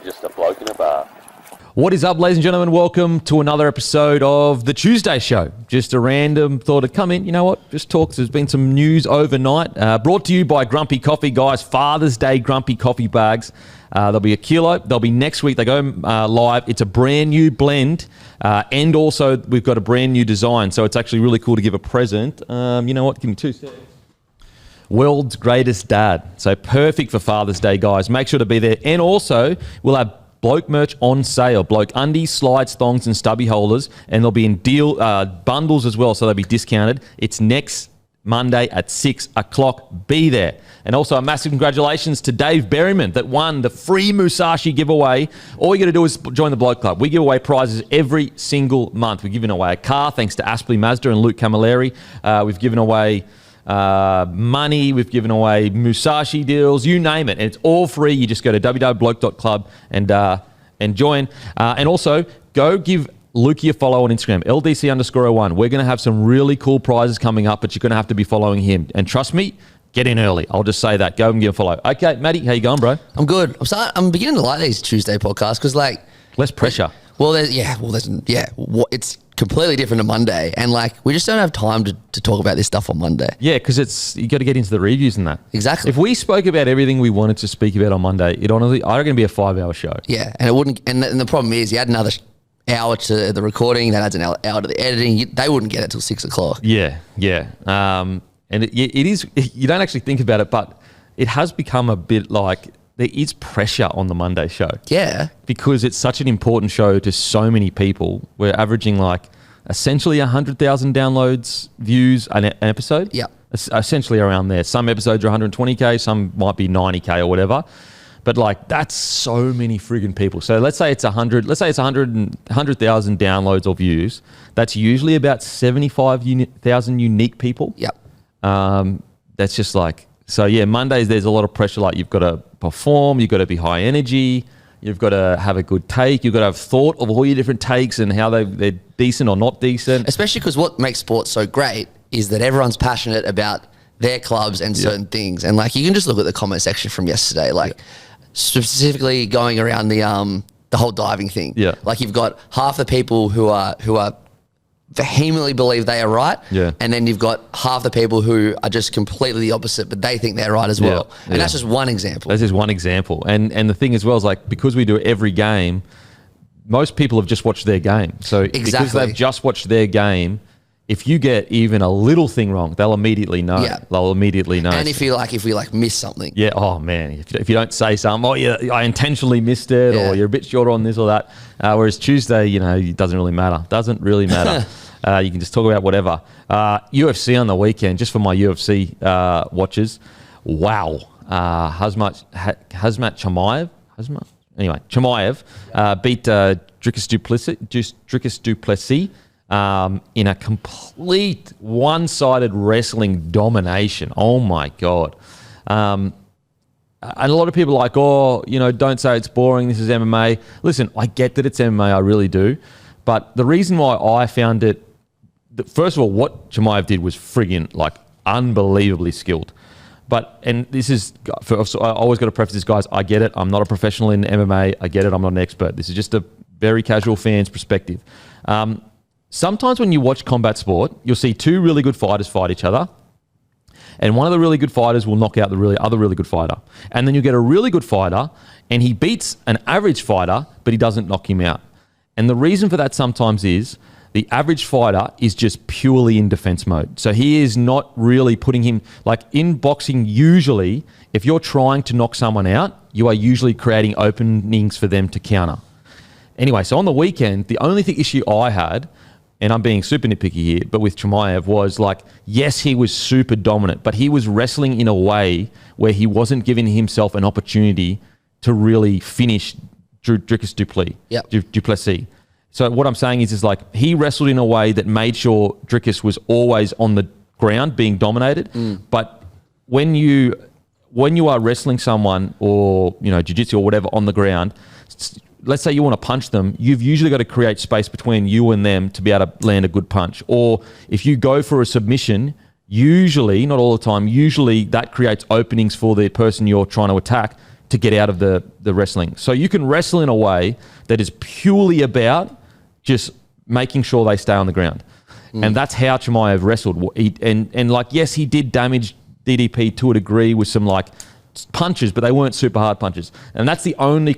just a bloke in a bar. What is up, ladies and gentlemen? Welcome to another episode of The Tuesday Show. Just a random thought of come in, you know what, just talk. There's been some news overnight. Brought to you by Grumpy Coffee, guys. Father's Day Grumpy Coffee bags. There'll be a kilo. They'll be next week. They go live. It's a brand new blend. And also, we've got a brand new design. So it's actually really cool to give a present. You know what? Give me 2 seconds. World's greatest dad. So perfect for Father's Day, guys. Make sure to be there. And also, we'll have Bloke merch on sale. Bloke undies, slides, thongs, and stubby holders. And they'll be in deal bundles as well, so they'll be discounted. It's next Monday at 6 o'clock. Be there. And also a massive congratulations to Dave Berryman that won the free Musashi giveaway. All you got to do is join the Bloke Club. We give away prizes every single month. We're giving away a car thanks to Aspley Mazda and Luke Camilleri. We've given away money, we've given away Musashi deals, you name it, and it's all free. You just go to www.bloke.club and join. And also, go give Lukey a follow on Instagram, LDC_01. We're going to have some really cool prizes coming up, but you're going to have to be following him. And trust me, get in early. I'll just say that. Go and give a follow. Okay, Matty, how you going, bro? I'm good. I'm beginning to like these Tuesday podcasts because, like, less pressure. It's completely different to Monday, and like we just don't have time to talk about this stuff on Monday. Yeah, because you got to get into the reviews and that. Exactly. If we spoke about everything we wanted to speak about on Monday, it honestly, I reckon it'd be a 5-hour show. Yeah, and it wouldn't. And the problem is, you add another hour to the recording, that adds an hour to the editing. They wouldn't get it till 6 o'clock. Yeah. And it is. You don't actually think about it, but it has become a bit like there is pressure on the Monday show. Yeah. Because it's such an important show to so many people. We're averaging like essentially 100,000 downloads, views an episode. Yeah. Essentially around there. Some episodes are 120K, some might be 90K or whatever. But like that's so many friggin' people. So let's say it's 100,000 downloads or views. That's usually about 75,000 unique people. Yep. That's just like, so yeah, Mondays there's a lot of pressure. Like you've got to perform, you've got to be high energy, you've got to have a good take, you've got to have thought of all your different takes and how they're decent or not decent. Especially because what makes sports so great is that everyone's passionate about their clubs and certain things. And like you can just look at the comment section from yesterday, like specifically going around the whole diving thing. Yeah. Like you've got half the people who are vehemently believe they are right, and then you've got half the people who are just completely the opposite, but they think they're right as well. And that's just one example. That's just one example. And the thing as well is like because we do every game, most people have just watched their game. So because they've just watched their game, if you get even a little thing wrong, they'll immediately know. Yeah. They'll immediately know. And if we miss something. Yeah. Oh man. If you don't say something, oh yeah, I intentionally missed it, or you're a bit short on this or that. Whereas Tuesday, it doesn't really matter. Doesn't really matter. You can just talk about whatever. UFC on the weekend, just for my UFC watchers. Wow. Chimaev beat Dricus Duplessis in a complete one-sided wrestling domination. Oh my God. And a lot of people are like, don't say it's boring. This is MMA. Listen, I get that it's MMA. I really do. But the reason why I found it, first of all, what Chimaev did was friggin' like unbelievably skilled. And this is, I always got to preface this, guys. I get it. I'm not a professional in MMA. I get it. I'm not an expert. This is just a very casual fan's perspective. Sometimes when you watch combat sport, you'll see two really good fighters fight each other. And one of the really good fighters will knock out the other really good fighter. And then you get a really good fighter and he beats an average fighter, but he doesn't knock him out. And the reason for that sometimes is the average fighter is just purely in defense mode. So he is not really putting him, like in boxing, usually, if you're trying to knock someone out, you are usually creating openings for them to counter. Anyway, so on the weekend, the only issue I had, and I'm being super nitpicky here, but with Chimaev was like, yes, he was super dominant, but he was wrestling in a way where he wasn't giving himself an opportunity to really finish Dricus Duplessis. So what I'm saying is like he wrestled in a way that made sure Dricus was always on the ground being dominated. But when you are wrestling someone or jiu-jitsu or whatever on the ground, let's say you want to punch them, you've usually got to create space between you and them to be able to land a good punch. Or if you go for a submission, usually, not all the time, usually that creates openings for the person you're trying to attack to get out of the wrestling. So you can wrestle in a way that is purely about just making sure they stay on the ground. And that's how Chimaev wrestled. And like, yes, he did damage DDP to a degree with some like punches, but they weren't super hard punches. And that's the only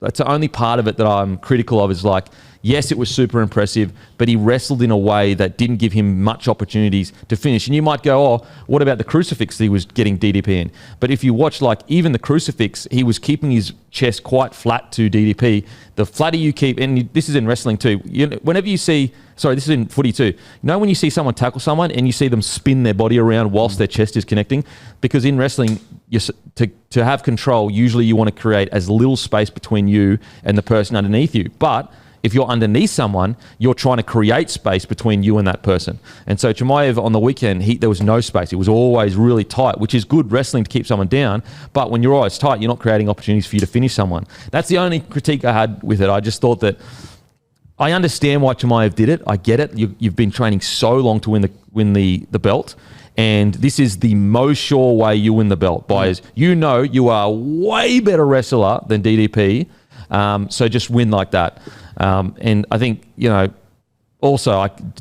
that's the only part of it that I'm critical of, is like, yes, it was super impressive, but he wrestled in a way that didn't give him much opportunities to finish. And you might go, oh, what about the crucifix that he was getting DDP in? But if you watch, like, even the crucifix, he was keeping his chest quite flat to DDP. The flatter you keep, and this is in wrestling too, whenever you see, sorry, this is in footy too, when you see someone tackle someone and you see them spin their body around whilst their chest is connecting, because in wrestling, to have control, usually you want to create as little space between you and the person underneath you. But if you're underneath someone, you're trying to create space between you and that person. And so Chimaev on the weekend, there was no space. It was always really tight, which is good wrestling to keep someone down. But when you're always tight, you're not creating opportunities for you to finish someone. That's the only critique I had with it. I just thought that I understand why Chimaev did it. I get it. You've been training so long to win the belt. And this is the most sure way you win the belt, you are a way better wrestler than DDP. So just win like that. And I think, also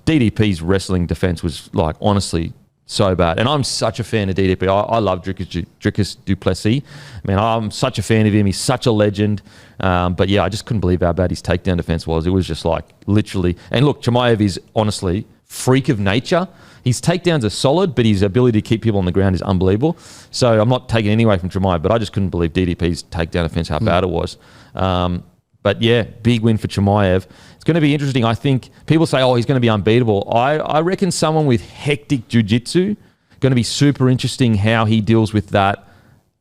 DDP's wrestling defense was like, honestly, so bad. And I'm such a fan of DDP. I love Dricus du Plessis. Man, I'm such a fan of him. He's such a legend. But yeah, I just couldn't believe how bad his takedown defense was. It was just like literally. And look, Chimaev is honestly freak of nature. His takedowns are solid, but his ability to keep people on the ground is unbelievable. So I'm not taking any away from Chimaev, but I just couldn't believe DDP's takedown defense, how bad it was. But yeah, big win for Chimaev. It's going to be interesting. I think people say, oh, he's going to be unbeatable. I reckon someone with hectic jiu-jitsu, going to be super interesting how he deals with that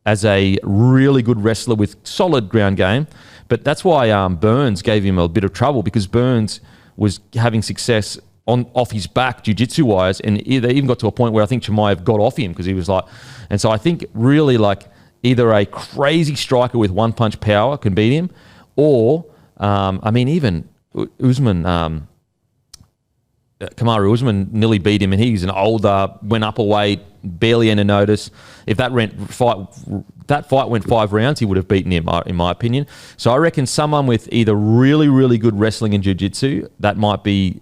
as a really good wrestler with solid ground game. But that's why Burns gave him a bit of trouble, because Burns was having success off his back jiu-jitsu wise, and they even got to a point where I think Chimaev got off him because he was like, and so I think really like either a crazy striker with one punch power can beat him, or even Usman, Kamaru Usman nearly beat him, and he's an older, went up a weight, barely any notice. If that fight went 5 rounds, he would have beaten him, in my opinion. So I reckon someone with either really, really good wrestling and jiu-jitsu, I think that'd be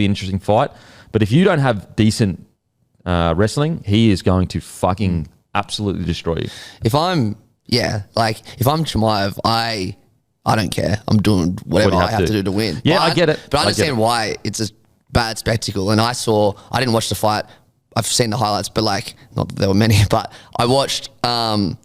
an interesting fight. But if you don't have decent wrestling, he is going to fucking absolutely destroy you. If I'm Chimaev, I don't care. I'm doing whatever I have to do to win. Yeah, I get it. But I understand why it's a bad spectacle. And I didn't watch the fight. I've seen the highlights, but like, not that there were many, but I watched, I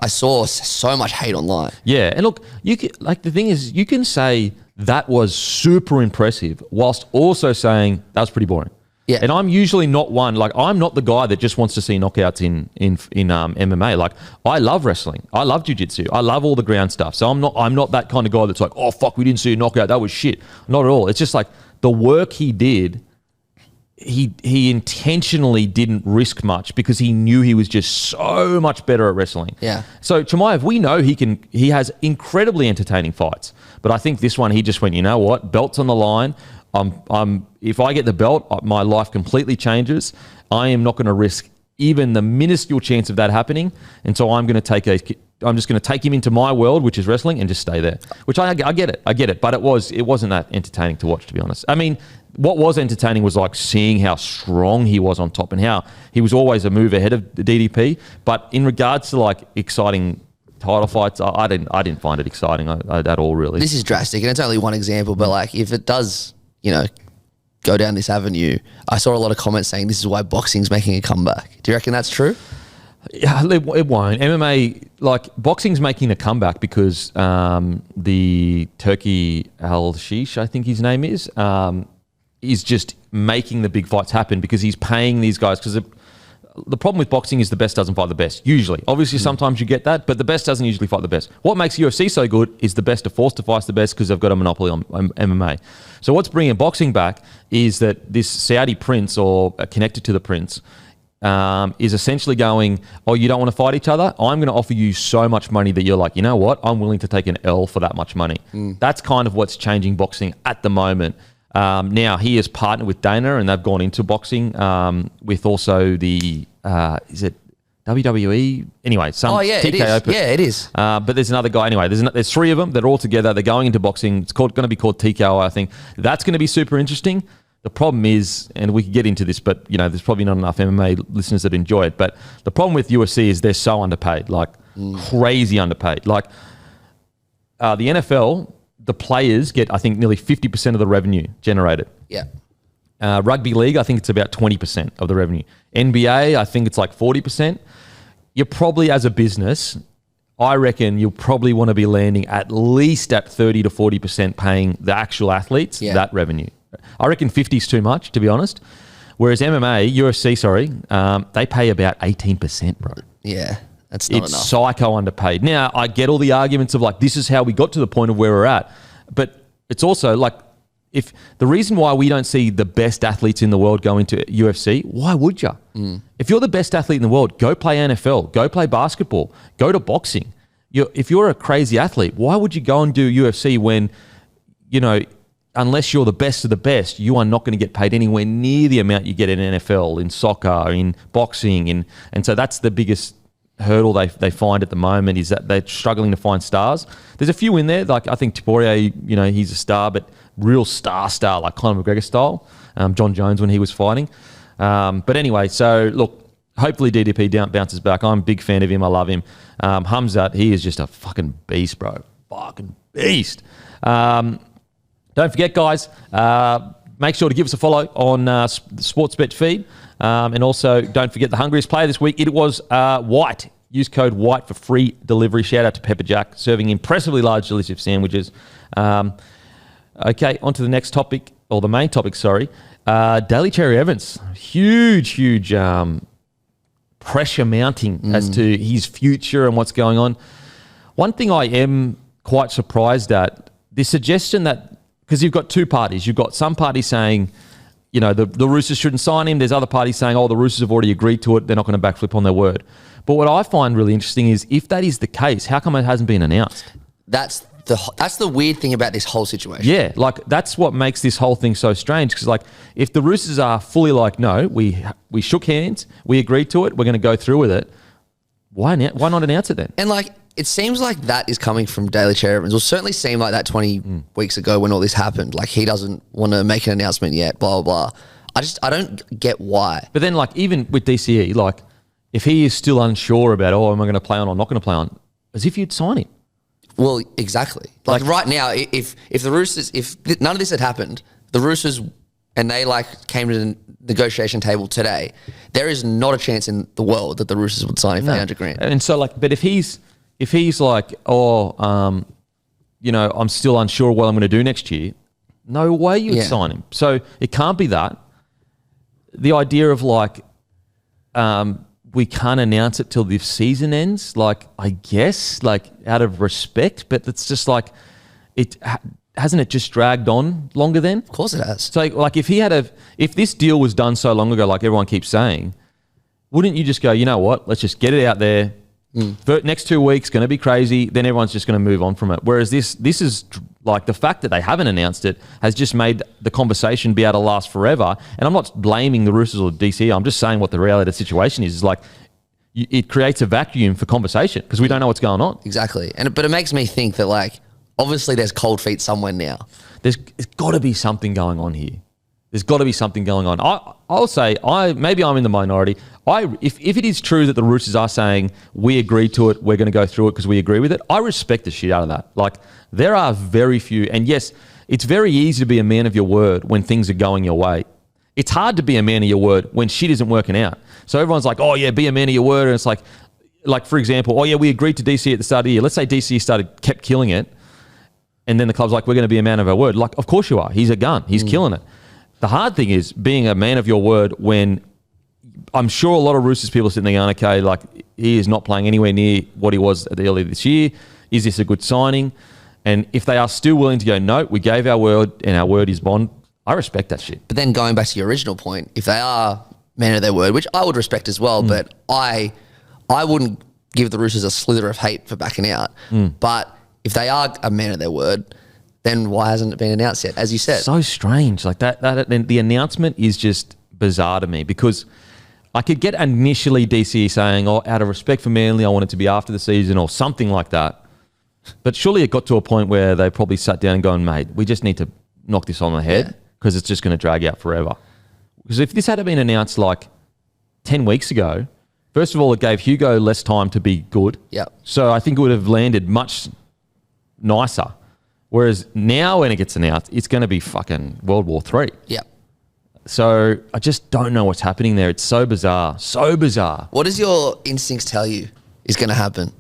saw so much hate online. Yeah. And look, the thing is, you can say that was super impressive whilst also saying that was pretty boring. Yeah. And I'm usually not one, like, I'm not the guy that just wants to see knockouts in MMA. Like, I love wrestling. I love jiu-jitsu. I love all the ground stuff. So I'm not that kind of guy that's like, oh, fuck, we didn't see a knockout. That was shit. Not at all. It's just like the work he did, he intentionally didn't risk much because he knew he was just so much better at wrestling. Yeah. So Chimaev, we know he has incredibly entertaining fights. But I think this one, he just went, you know what? Belt's on the line. If I get the belt, my life completely changes. I am not going to risk even the minuscule chance of that happening, and so I'm just going to take him into my world, which is wrestling, and just stay there. Which I get it, but it wasn't that entertaining to watch, to be honest. I mean, what was entertaining was like seeing how strong he was on top and how he was always a move ahead of the DDP. But in regards to like exciting title fights, I didn't find it exciting at all, really. This is drastic, and it's only one example, but like if it does, go down this avenue, I saw a lot of comments saying this is why boxing's making a comeback. Do you reckon that's true? Yeah, it won't. MMA, like, boxing's making a comeback because the Turkey Al-Shish, I think his name is just making the big fights happen because he's paying these guys. Because the problem with boxing is the best doesn't fight the best, usually. Obviously, sometimes you get that, but the best doesn't usually fight the best. What makes UFC so good is the best are forced to fight the best because they've got a monopoly on MMA. So what's bringing boxing back is that this Saudi prince, or connected to the prince, is essentially going, oh, you don't want to fight each other? I'm going to offer you so much money that you're like, you know what? I'm willing to take an L for that much money. That's kind of what's changing boxing at the moment. Now, he has partnered with Dana, and they've gone into boxing with also the, is it WWE. Anyway, some it is. TKO. Yeah, it is. But there's another guy. Anyway, there's three of them that are all together. They're going into boxing. It's going to be called TKO, I think. That's going to be super interesting. The problem is, and we could get into this, but there's probably not enough MMA listeners that enjoy it. But the problem with UFC is they're so underpaid, like crazy underpaid. Like the NFL, the players get, I think, nearly 50% of the revenue generated. Yeah. Rugby league, I think it's about 20% of the revenue. NBA, I think it's like 40%. You're probably, as a business, I reckon you'll probably want to be landing at least at 30 to 40% paying the actual athletes that revenue. I reckon 50 is too much, to be honest. Whereas UFC, they pay about 18%, bro. Yeah, that's not enough. It's psycho underpaid. Now, I get all the arguments of like, this is how we got to the point of where we're at. But it's also like, if the reason why we don't see the best athletes in the world go into UFC, why would you? If you're the best athlete in the world, go play NFL, go play basketball, go to boxing. If you're a crazy athlete, why would you go and do UFC when, unless you're the best of the best, you are not going to get paid anywhere near the amount you get in NFL, in soccer, in boxing. And so that's the biggest hurdle they find at the moment, is that they're struggling to find stars. There's a few in there, like I think Poirier, he's a star, but real star, like Conor McGregor style. John Jones when he was fighting. But anyway, so look, hopefully DDP bounces back. I'm a big fan of him. I love him. Hamzat, he is just a fucking beast, bro. Fucking beast. Don't forget, guys, make sure to give us a follow on the Sportsbet feed. And also, don't forget the hungriest player this week. It was White. Use code WHITE for free delivery. Shout out to Pepper Jack, serving impressively large, delicious sandwiches. Okay, on to the next topic, or the main topic, sorry. Daly Cherry Evans. Huge pressure mounting as to his future and what's going on. One thing I am quite surprised at, the suggestion that, because you've got two parties. You've got some parties saying, the Roosters shouldn't sign him. There's other parties saying, the Roosters have already agreed to it. They're not going to backflip on their word. But what I find really interesting is, if that is the case, how come it hasn't been announced? That's the weird thing about this whole situation. Yeah, like that's what makes this whole thing so strange. Because like, if the Roosters are fully like, no, we shook hands, we agreed to it, we're going to go through with it. Why not announce it then? And like, it seems like that is coming from Daly Cherry Evans. It will certainly seem like that 20 weeks ago when all this happened. Like, he doesn't want to make an announcement yet. Blah blah blah. I don't get why. But then, like, even with DCE, like, if he is still unsure about, am I going to play on or not going to play on, as if you'd sign him. Well, exactly. Like right now, if the Roosters, if none of this had happened, the Roosters and they came to the negotiation table today, there is not a chance in the world that the Roosters would sign him for $100,000. And so but if he's like, I'm still unsure what I'm going to do next year, no way you'd sign him. So it can't be that. The idea of we can't announce it till the season ends, I guess, out of respect, but it's just hasn't it just dragged on longer then? Of course it has. So if this deal was done so long ago, like everyone keeps saying, wouldn't you just go, you know what, let's just get it out there. For next 2 weeks, going to be crazy. Then everyone's just going to move on from it. Whereas this is the fact that they haven't announced it has just made the conversation be able to last forever. And I'm not blaming the Roosters or DCE. I'm just saying what the reality of the situation is. It creates a vacuum for conversation because we don't know what's going on. Exactly. But it makes me think that obviously there's cold feet somewhere now. There's got to be something going on here. There's got to be something going on. I'll say, maybe I'm in the minority. If it is true that the Roosters are saying we agreed to it, we're going to go through it because we agree with it, I respect the shit out of that. There are very few, and yes, it's very easy to be a man of your word when things are going your way. It's hard to be a man of your word when shit isn't working out. So everyone's like, oh yeah, be a man of your word, and it's like for example, oh yeah, we agreed to DC at the start of the year. Let's say DC kept killing it, and then the club's like, we're going to be a man of our word. Of course you are. He's a gun. He's killing it. The hard thing is being a man of your word when I'm sure a lot of Roosters people are sitting there going, okay, he is not playing anywhere near what he was earlier this year. Is this a good signing? And if they are still willing to go, no, we gave our word and our word is bond, I respect that shit. But then going back to your original point, if they are men of their word, which I would respect as well, but I wouldn't give the Roosters a slither of hate for backing out. But if they are a man of their word, then why hasn't it been announced yet? As you said, so strange. The announcement is just bizarre to me because I could get initially DCE saying, oh, out of respect for Manly, I want it to be after the season or something like that. But surely it got to a point where they probably sat down and going, mate, we just need to knock this on the head because it's just going to drag out forever. Because if this had been announced like 10 weeks ago, first of all, it gave Hugo less time to be good. Yep. So I think it would have landed much nicer. Whereas now when it gets announced, it's going to be fucking World War III. Yep. So I just don't know what's happening there. It's so bizarre. So bizarre. What does your instincts tell you is going to happen?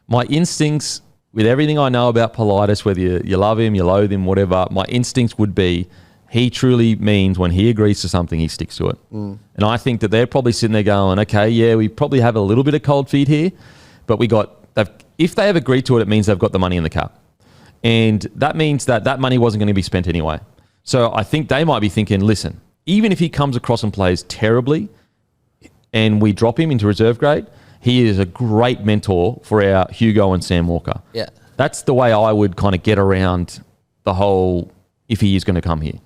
My instincts, with everything I know about Politis, whether you love him, you loathe him, whatever, my instincts would be he truly means when he agrees to something, he sticks to it. And I think that they're probably sitting there going, okay, yeah, we probably have a little bit of cold feet here, but if they have agreed to it, it means they've got the money in the cap. And that means that money wasn't going to be spent anyway. So I think they might be thinking, listen, even if he comes across and plays terribly and we drop him into reserve grade, he is a great mentor for our Hugo and Sam Walker. Yeah. That's the way I would kind of get around the whole, if he is going to come here.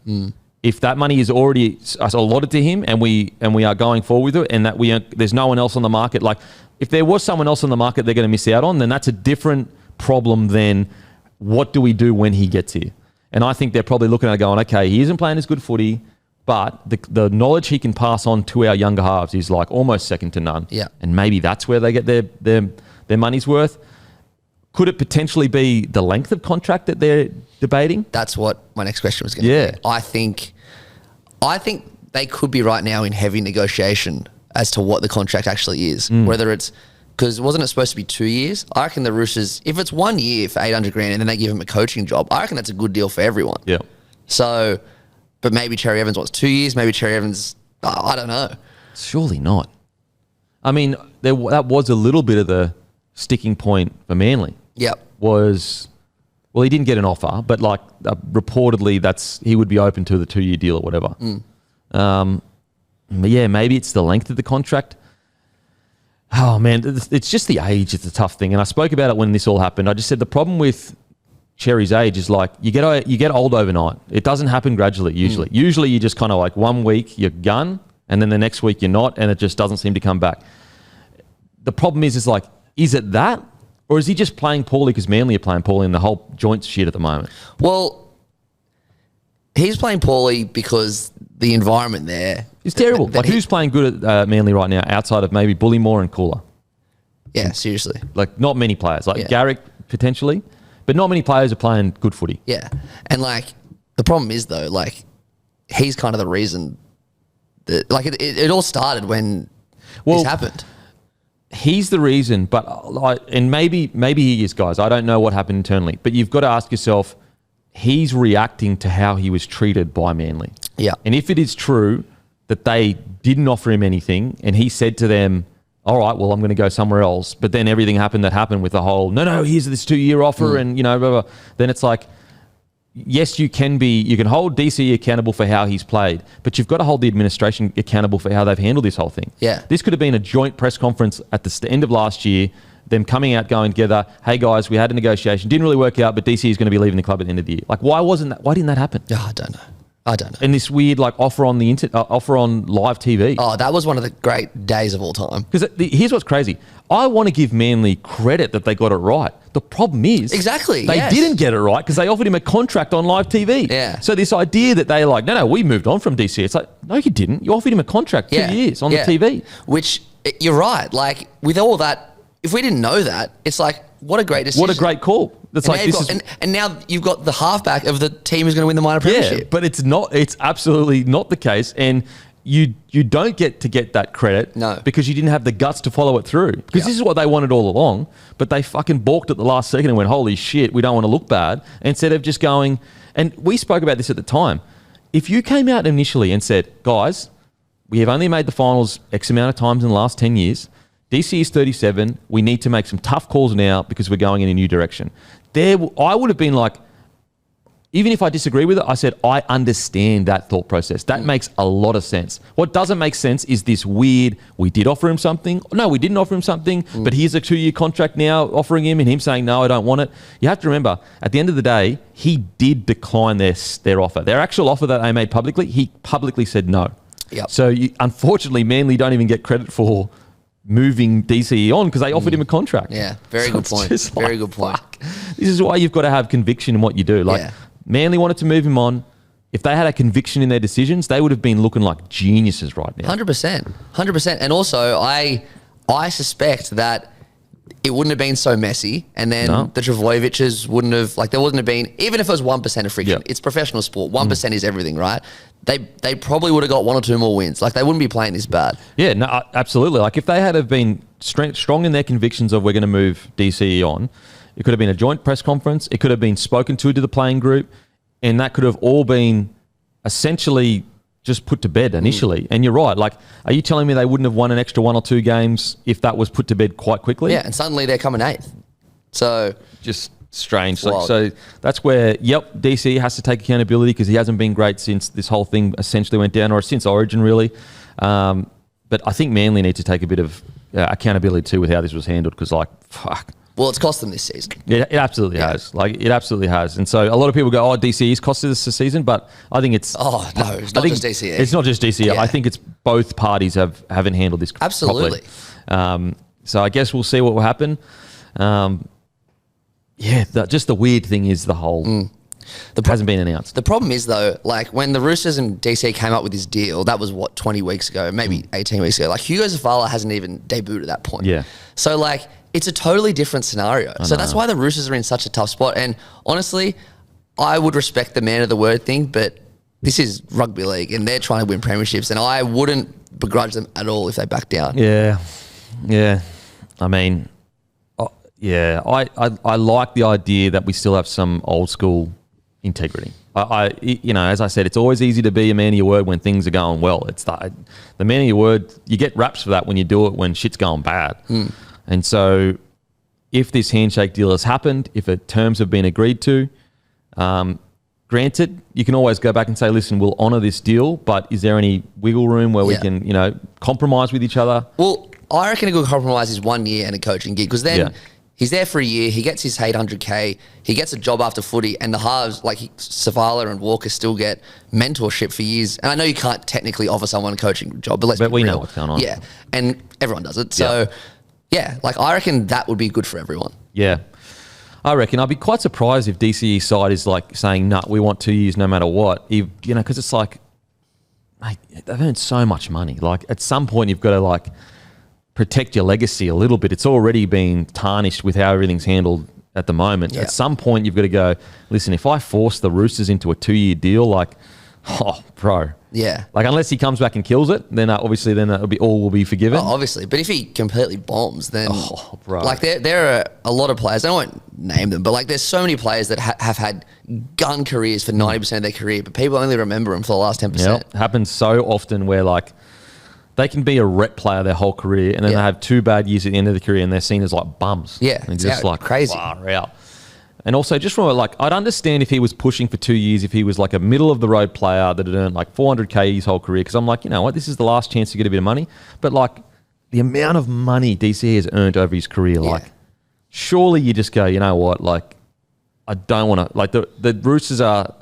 If that money is already allotted to him and we are going forward with it and that there's no one else on the market, like if there was someone else on the market they're going to miss out on, then that's a different problem than what do we do when he gets here. And I think they're probably looking at it going, okay, he isn't playing as good footy, but the knowledge he can pass on to our younger halves is like almost second to none. Yeah. And maybe that's where they get their money's worth. Could it potentially be the length of contract that they're debating? That's what my next question was going to be. I think they could be right now in heavy negotiation as to what the contract actually is. Whether it's, because wasn't it supposed to be 2 years? I reckon the Roosters, if it's 1 year for 800 grand and then they give him a coaching job, I reckon that's a good deal for everyone. Yeah. So, but maybe Cherry Evans wants 2 years. Maybe Cherry Evans, I don't know. Surely not. I mean, that was a little bit of the sticking point for Manly. Yep. Well, he didn't get an offer, but like reportedly he would be open to the 2 year deal or whatever. But yeah, maybe it's the length of the contract. Oh man, it's just the age. It's a tough thing. And I spoke about it when this all happened. I just said the problem with Cherry's age is like you get old overnight. It doesn't happen gradually usually. Usually you just kind of like 1 week you're gone and then the next week you're not and it just doesn't seem to come back. The problem is like, is it that? Or is he just playing poorly because Manly are playing poorly and the whole joint shit at the moment? Well, he's playing poorly because the environment there is terrible. Like who's playing good at Manly right now outside of maybe Bullymore and Cooler? Yeah, seriously. Like not many players. Like Garrick potentially, but not many players are playing good footy. Yeah. And like the problem is though, like he's kind of the reason that like it all started when this happened. He's the reason, but like, and maybe he is, guys. I don't know what happened internally, but you've got to ask yourself, he's reacting to how he was treated by Manly. Yeah. And if it is true that they didn't offer him anything and he said to them, all right, well, I'm going to go somewhere else, but then everything happened with the whole, no, here's this 2 year offer and, blah, blah, blah. Then it's like, yes, you can hold DCE accountable for how he's played, but you've got to hold the administration accountable for how they've handled this whole thing. Yeah. This could have been a joint press conference at the end of last year, them coming out, going together, hey guys, we had a negotiation, didn't really work out, but DCE is going to be leaving the club at the end of the year. Like, why didn't that happen? I don't know. And this weird like offer on offer on live TV. Oh, that was one of the great days of all time. Because here's what's crazy. I want to give Manly credit that they got it right. The problem is they didn't get it right because they offered him a contract on live TV. Yeah. So this idea that they're like, no, we moved on from DC. It's like, no, you didn't. You offered him a contract 2 years on the TV. Which you're right. Like with all that, if we didn't know that, it's like, what a great decision. What a great call. That's like this and now you've got the halfback of the team who's going to win the minor premiership. Yeah, but it's not. It's absolutely not the case, and you don't get that credit because you didn't have the guts to follow it through. Because this is what they wanted all along, but they fucking balked at the last second and went, holy shit, we don't want to look bad. Instead of just going, and we spoke about this at the time. If you came out initially and said, guys, we have only made the finals X amount of times in the last 10 years. DC is 37. We need to make some tough calls now because we're going in a new direction. I would have been like, even if I disagree with it, I said, I understand that thought process. That makes a lot of sense. What doesn't make sense is this weird, we did offer him something. No, we didn't offer him something, but here's a 2-year contract now offering him and him saying, no, I don't want it. You have to remember, at the end of the day, he did decline their offer. Their actual offer that they made publicly, he publicly said no. Yep. So unfortunately, Manly don't even get credit for moving DCE on because they offered him a contract. Yeah, very good point. Very good point. Fuck. This is why you've got to have conviction in what you do. Like, Manly wanted to move him on. If they had a conviction in their decisions, they would have been looking like geniuses right now. 100%. And also, I suspect that it wouldn't have been so messy, and then the Travojeviches wouldn't have, like, there wouldn't have been, even if it was 1% of friction, it's professional sport, 1% is everything, right? They probably would have got 1 or 2 more wins. Like, they wouldn't be playing this bad. Yeah, no, absolutely. Like, if they had have been strong in their convictions of we're going to move DCE on, it could have been a joint press conference. It could have been spoken to the playing group, and that could have all been essentially just put to bed initially. And you're right. Like, are you telling me they wouldn't have won an extra 1 or 2 games if that was put to bed quite quickly? Yeah, and suddenly they're coming 8th. So just strange. So that's where, DC has to take accountability because he hasn't been great since this whole thing essentially went down, or since Origin really. But I think Manly need to take a bit of accountability too with how this was handled because, like, fuck. Well, it's cost them this season. Yeah, it absolutely has. Like, it absolutely has. And so a lot of people go, DCE's costed us this season, but I think it's... Oh, no, it's not just DCE. It's not just DCE. Yeah. I think it's both parties haven't handled this absolutely properly. So I guess we'll see what will happen. Just the weird thing is the whole... hasn't been announced. The problem is, though, like, when the Roosters and DCE came up with this deal, that was, 20 weeks ago, maybe 18 weeks ago. Like, Hugo Zafala hasn't even debuted at that point. Yeah. So, like... It's a totally different scenario. So that's why the Roosters are in such a tough spot. And honestly, I would respect the man of the word thing, but this is rugby league and they're trying to win premierships, and I wouldn't begrudge them at all if they back down. Yeah. I mean, I like the idea that we still have some old school integrity. As I said, it's always easy to be a man of your word when things are going well. It's the man of your word. You get raps for that when you do it when shit's going bad. And so if this handshake deal has happened, if terms have been agreed to, granted, you can always go back and say, listen, we'll honour this deal, but is there any wiggle room where we can, compromise with each other? Well, I reckon a good compromise is 1 year and a coaching gig, because then he's there for a year, he gets his 800K, he gets a job after footy, and the halves, like Savala and Walker, still get mentorship for years. And I know you can't technically offer someone a coaching job, but we know what's going on. Yeah, and everyone does it. So... Yeah, like, I reckon that would be good for everyone. Yeah. I reckon. I'd be quite surprised if DCE side is like saying, no, we want 2 years no matter what. Because it's like, mate, they've earned so much money. Like, at some point, you've got to, like, protect your legacy a little bit. It's already been tarnished with how everything's handled at the moment. Yeah. At some point, you've got to go, listen, if I force the Roosters into a 2-year deal, like, bro. Yeah. Like, unless he comes back and kills it, then obviously then all will be forgiven. Oh, obviously. But if he completely bombs, then... bro. Like, there are a lot of players, I won't name them, but, like, there's so many players that have had gun careers for 90% of their career, but people only remember them for the last 10%. Yeah, it happens so often where, like, they can be a rep player their whole career, and then they have 2 bad years at the end of the career, and they're seen as, like, bums. Yeah. And just, like, crazy. Far out. And also, just from I'd understand if he was pushing for 2 years, if he was like a middle of the road player that had earned like $400K his whole career, because I'm like, you know what, this is the last chance to get a bit of money. But like the amount of money DCE has earned over his career, like surely you just go, you know what, like I don't want to, like the Roosters are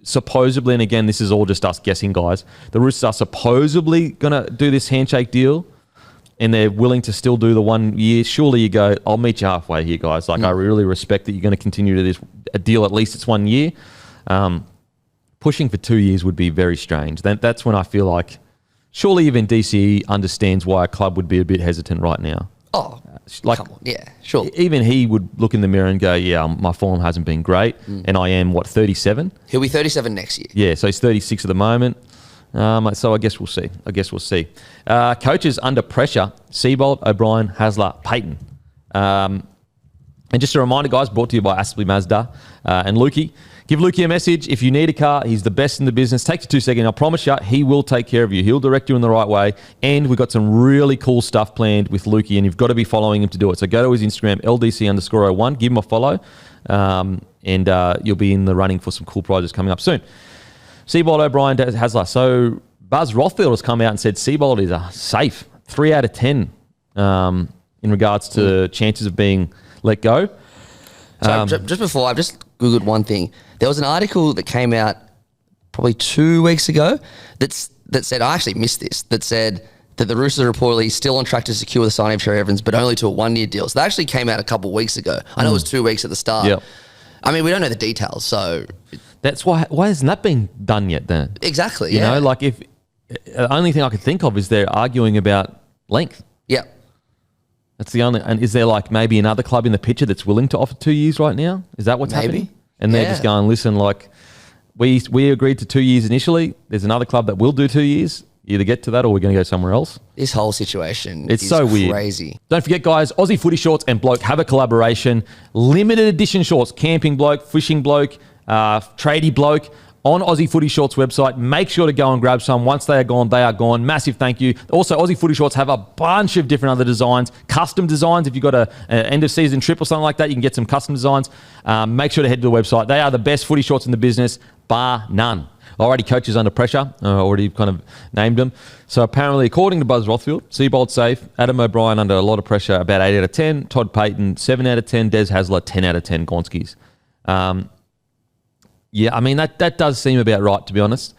supposedly, and again, this is all just us guessing, guys, the Roosters are supposedly going to do this handshake deal, and they're willing to still do the 1 year, surely you go, I'll meet you halfway here, guys. Like, I really respect that you're going to continue to this a deal, at least it's 1 year. Pushing for 2 years would be very strange. That's when I feel like, surely even DCE understands why a club would be a bit hesitant right now. Oh, like, come on. Yeah, sure. Even he would look in the mirror and go, yeah, my form hasn't been great, and I am, 37? He'll be 37 next year. Yeah, so he's 36 at the moment. So I guess we'll see. Coaches under pressure: Seabold, O'Brien, Hasler, Payton. And just a reminder, guys, brought to you by Aspley Mazda and Lukey. Give Lukey a message. If you need a car, he's the best in the business. Takes you 2 seconds. I promise you, he will take care of you. He'll direct you in the right way. And we've got some really cool stuff planned with Lukey, and you've got to be following him to do it. So go to his Instagram, LDC_01. Give him a follow. and you'll be in the running for some cool prizes coming up soon. Seabold, O'Brien, Hasler. So Buzz Rothfield has come out and said Seabold is a safe 3 out of 10 in regards to chances of being let go. So just before, I've just Googled one thing. There was an article that came out probably 2 weeks ago that said, I actually missed this, that said that the Roosters are reportedly still on track to secure the signing of Cherry Evans, but only to a 1-year deal. So that actually came out a couple of weeks ago. I know it was 2 weeks at the start. Yep. I mean, we don't know the details, so... That's why hasn't that been done yet then? Exactly, You know, like if... The only thing I could think of is they're arguing about length. Yeah. That's the only... And is there like maybe another club in the picture that's willing to offer 2 years right now? Is that what's happening? And they're just going, listen, like... We agreed to 2 years initially. There's another club that will do 2 years. Either get to that or we're going to go somewhere else. This whole situation is so weird. Crazy. Don't forget, guys, Aussie Footy Shorts and Bloke have a collaboration. Limited edition shorts, camping bloke, fishing bloke, tradie bloke on Aussie Footy Shorts website. Make sure to go and grab some. Once they are gone, they are gone. Massive thank you. Also, Aussie Footy Shorts have a bunch of different other designs, custom designs. If you've got an end-of-season trip or something like that, you can get some custom designs. Make sure to head to the website. They are the best footy shorts in the business, bar none. Already coaches under pressure. Already kind of named them. So apparently, according to Buzz Rothfield, Seabold safe. Adam O'Brien under a lot of pressure, about 8 out of 10. Todd Payton, 7 out of 10. Des Hasler, 10 out of 10. Gonskis. Yeah, I mean, that does seem about right, to be honest.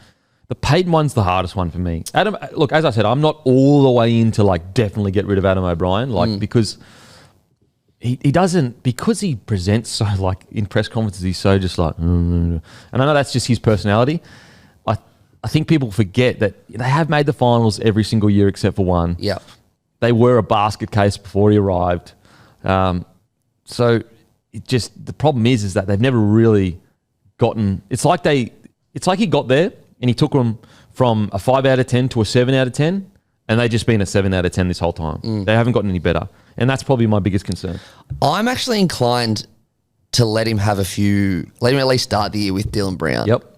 The Payton one's the hardest one for me. Adam, look, as I said, I'm not all the way into like definitely get rid of Adam O'Brien, because he doesn't, because he presents so like in press conferences, he's so just like, and I know that's just his personality. I think people forget that they have made the finals every single year except for one. Yeah. They were a basket case before he arrived. So the problem is that they've never really gotten, it's like he got there and he took them from a 5 out of 10 to a 7 out of 10 and they've just been a 7 out of 10 this whole time. They haven't gotten any better. And that's probably my biggest concern. I'm actually inclined to let him at least start the year with Dylan Brown. Yep.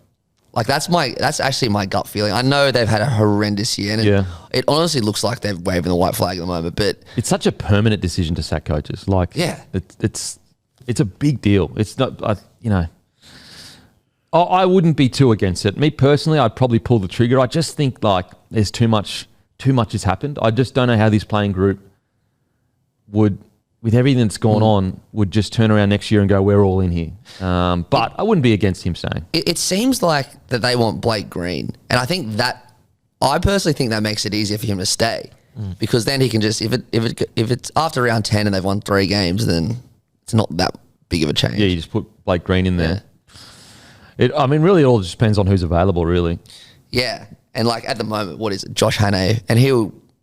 Like that's actually my gut feeling. I know they've had a horrendous year and it honestly looks like they're waving the white flag at the moment, but it's such a permanent decision to sack coaches. Like, it's a big deal. It's not, I wouldn't be too against it. Me personally, I'd probably pull the trigger. I just think like there's too much has happened. I just don't know how this playing group would, with everything that's gone on, would just turn around next year and go, we're all in here. But I wouldn't be against him staying. It seems like that they want Blake Green. And I personally think that makes it easier for him to stay because then he can just, if it's after round 10 and they've won 3 games, then it's not that big of a change. Yeah, you just put Blake Green in there. Really it all just depends on who's available, really. Yeah. And like at the moment, what is it? Josh Hannay. And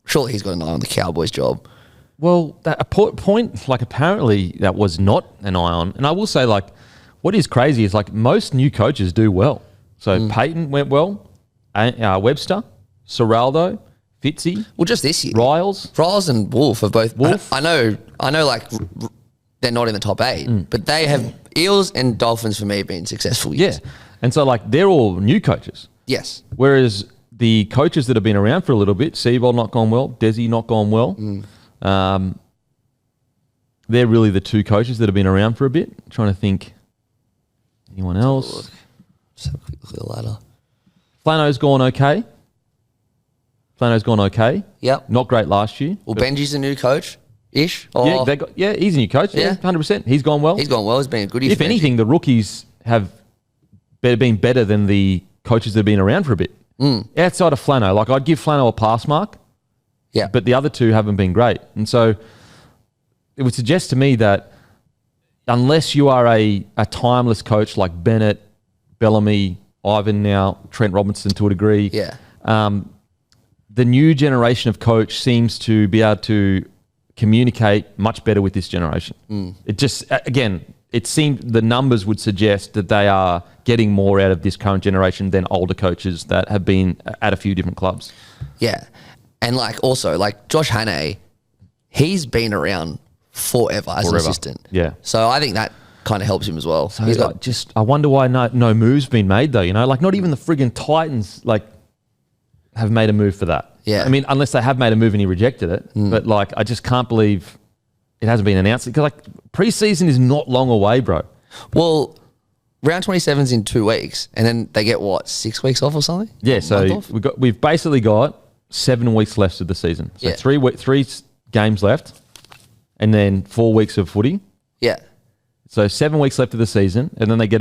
surely he's got an eye on the Cowboys job. Well, that point, like apparently that was not an eye on. And I will say, like, what is crazy is like most new coaches do well. So Payton went well, Webster, Serraldo, Fitzy. Well, just this year. Riles and Wolf have both. Wolf. I know like they're not in the top 8, but they have Eels and Dolphins for me have been successful years. Yeah. And so like they're all new coaches. Yes. Whereas the coaches that have been around for a little bit, Seabold not gone well, Desi not gone well. They're really the 2 coaches that have been around for a bit. I'm trying to think anyone else. Just have a quick look at the ladder. Flano's gone okay. Yep. Not great last year. Well, Benji's a new coach-ish. Yeah, he's a new coach. Yeah, 100%. He's gone well. He's gone well. He's been a good year. If anything, the rookies have been better than the coaches that have been around for a bit. Outside of Flano, like I'd give Flano a pass mark. Yeah. But the other 2 haven't been great. And so it would suggest to me that unless you are a timeless coach like Bennett, Bellamy, Ivan now, Trent Robinson to a degree, the new generation of coach seems to be able to communicate much better with this generation. It just, again, it seemed the numbers would suggest that they are getting more out of this current generation than older coaches that have been at a few different clubs. Yeah. And like also like Josh Hannay, he's been around forever as an assistant. Yeah. So I think that kind of helps him as well. So I wonder why no move's been made though, like not even the friggin' Titans like have made a move for that. Yeah. I mean, unless they have made a move and he rejected it. But like I just can't believe it hasn't been announced because like preseason is not long away, bro. Well, round 27's in 2 weeks, and then they get what, 6 weeks off or something? Yeah, so we've basically got 7 weeks left of the season. So 3 games left, and then 4 weeks of footy. Yeah. So 7 weeks left of the season, and then they get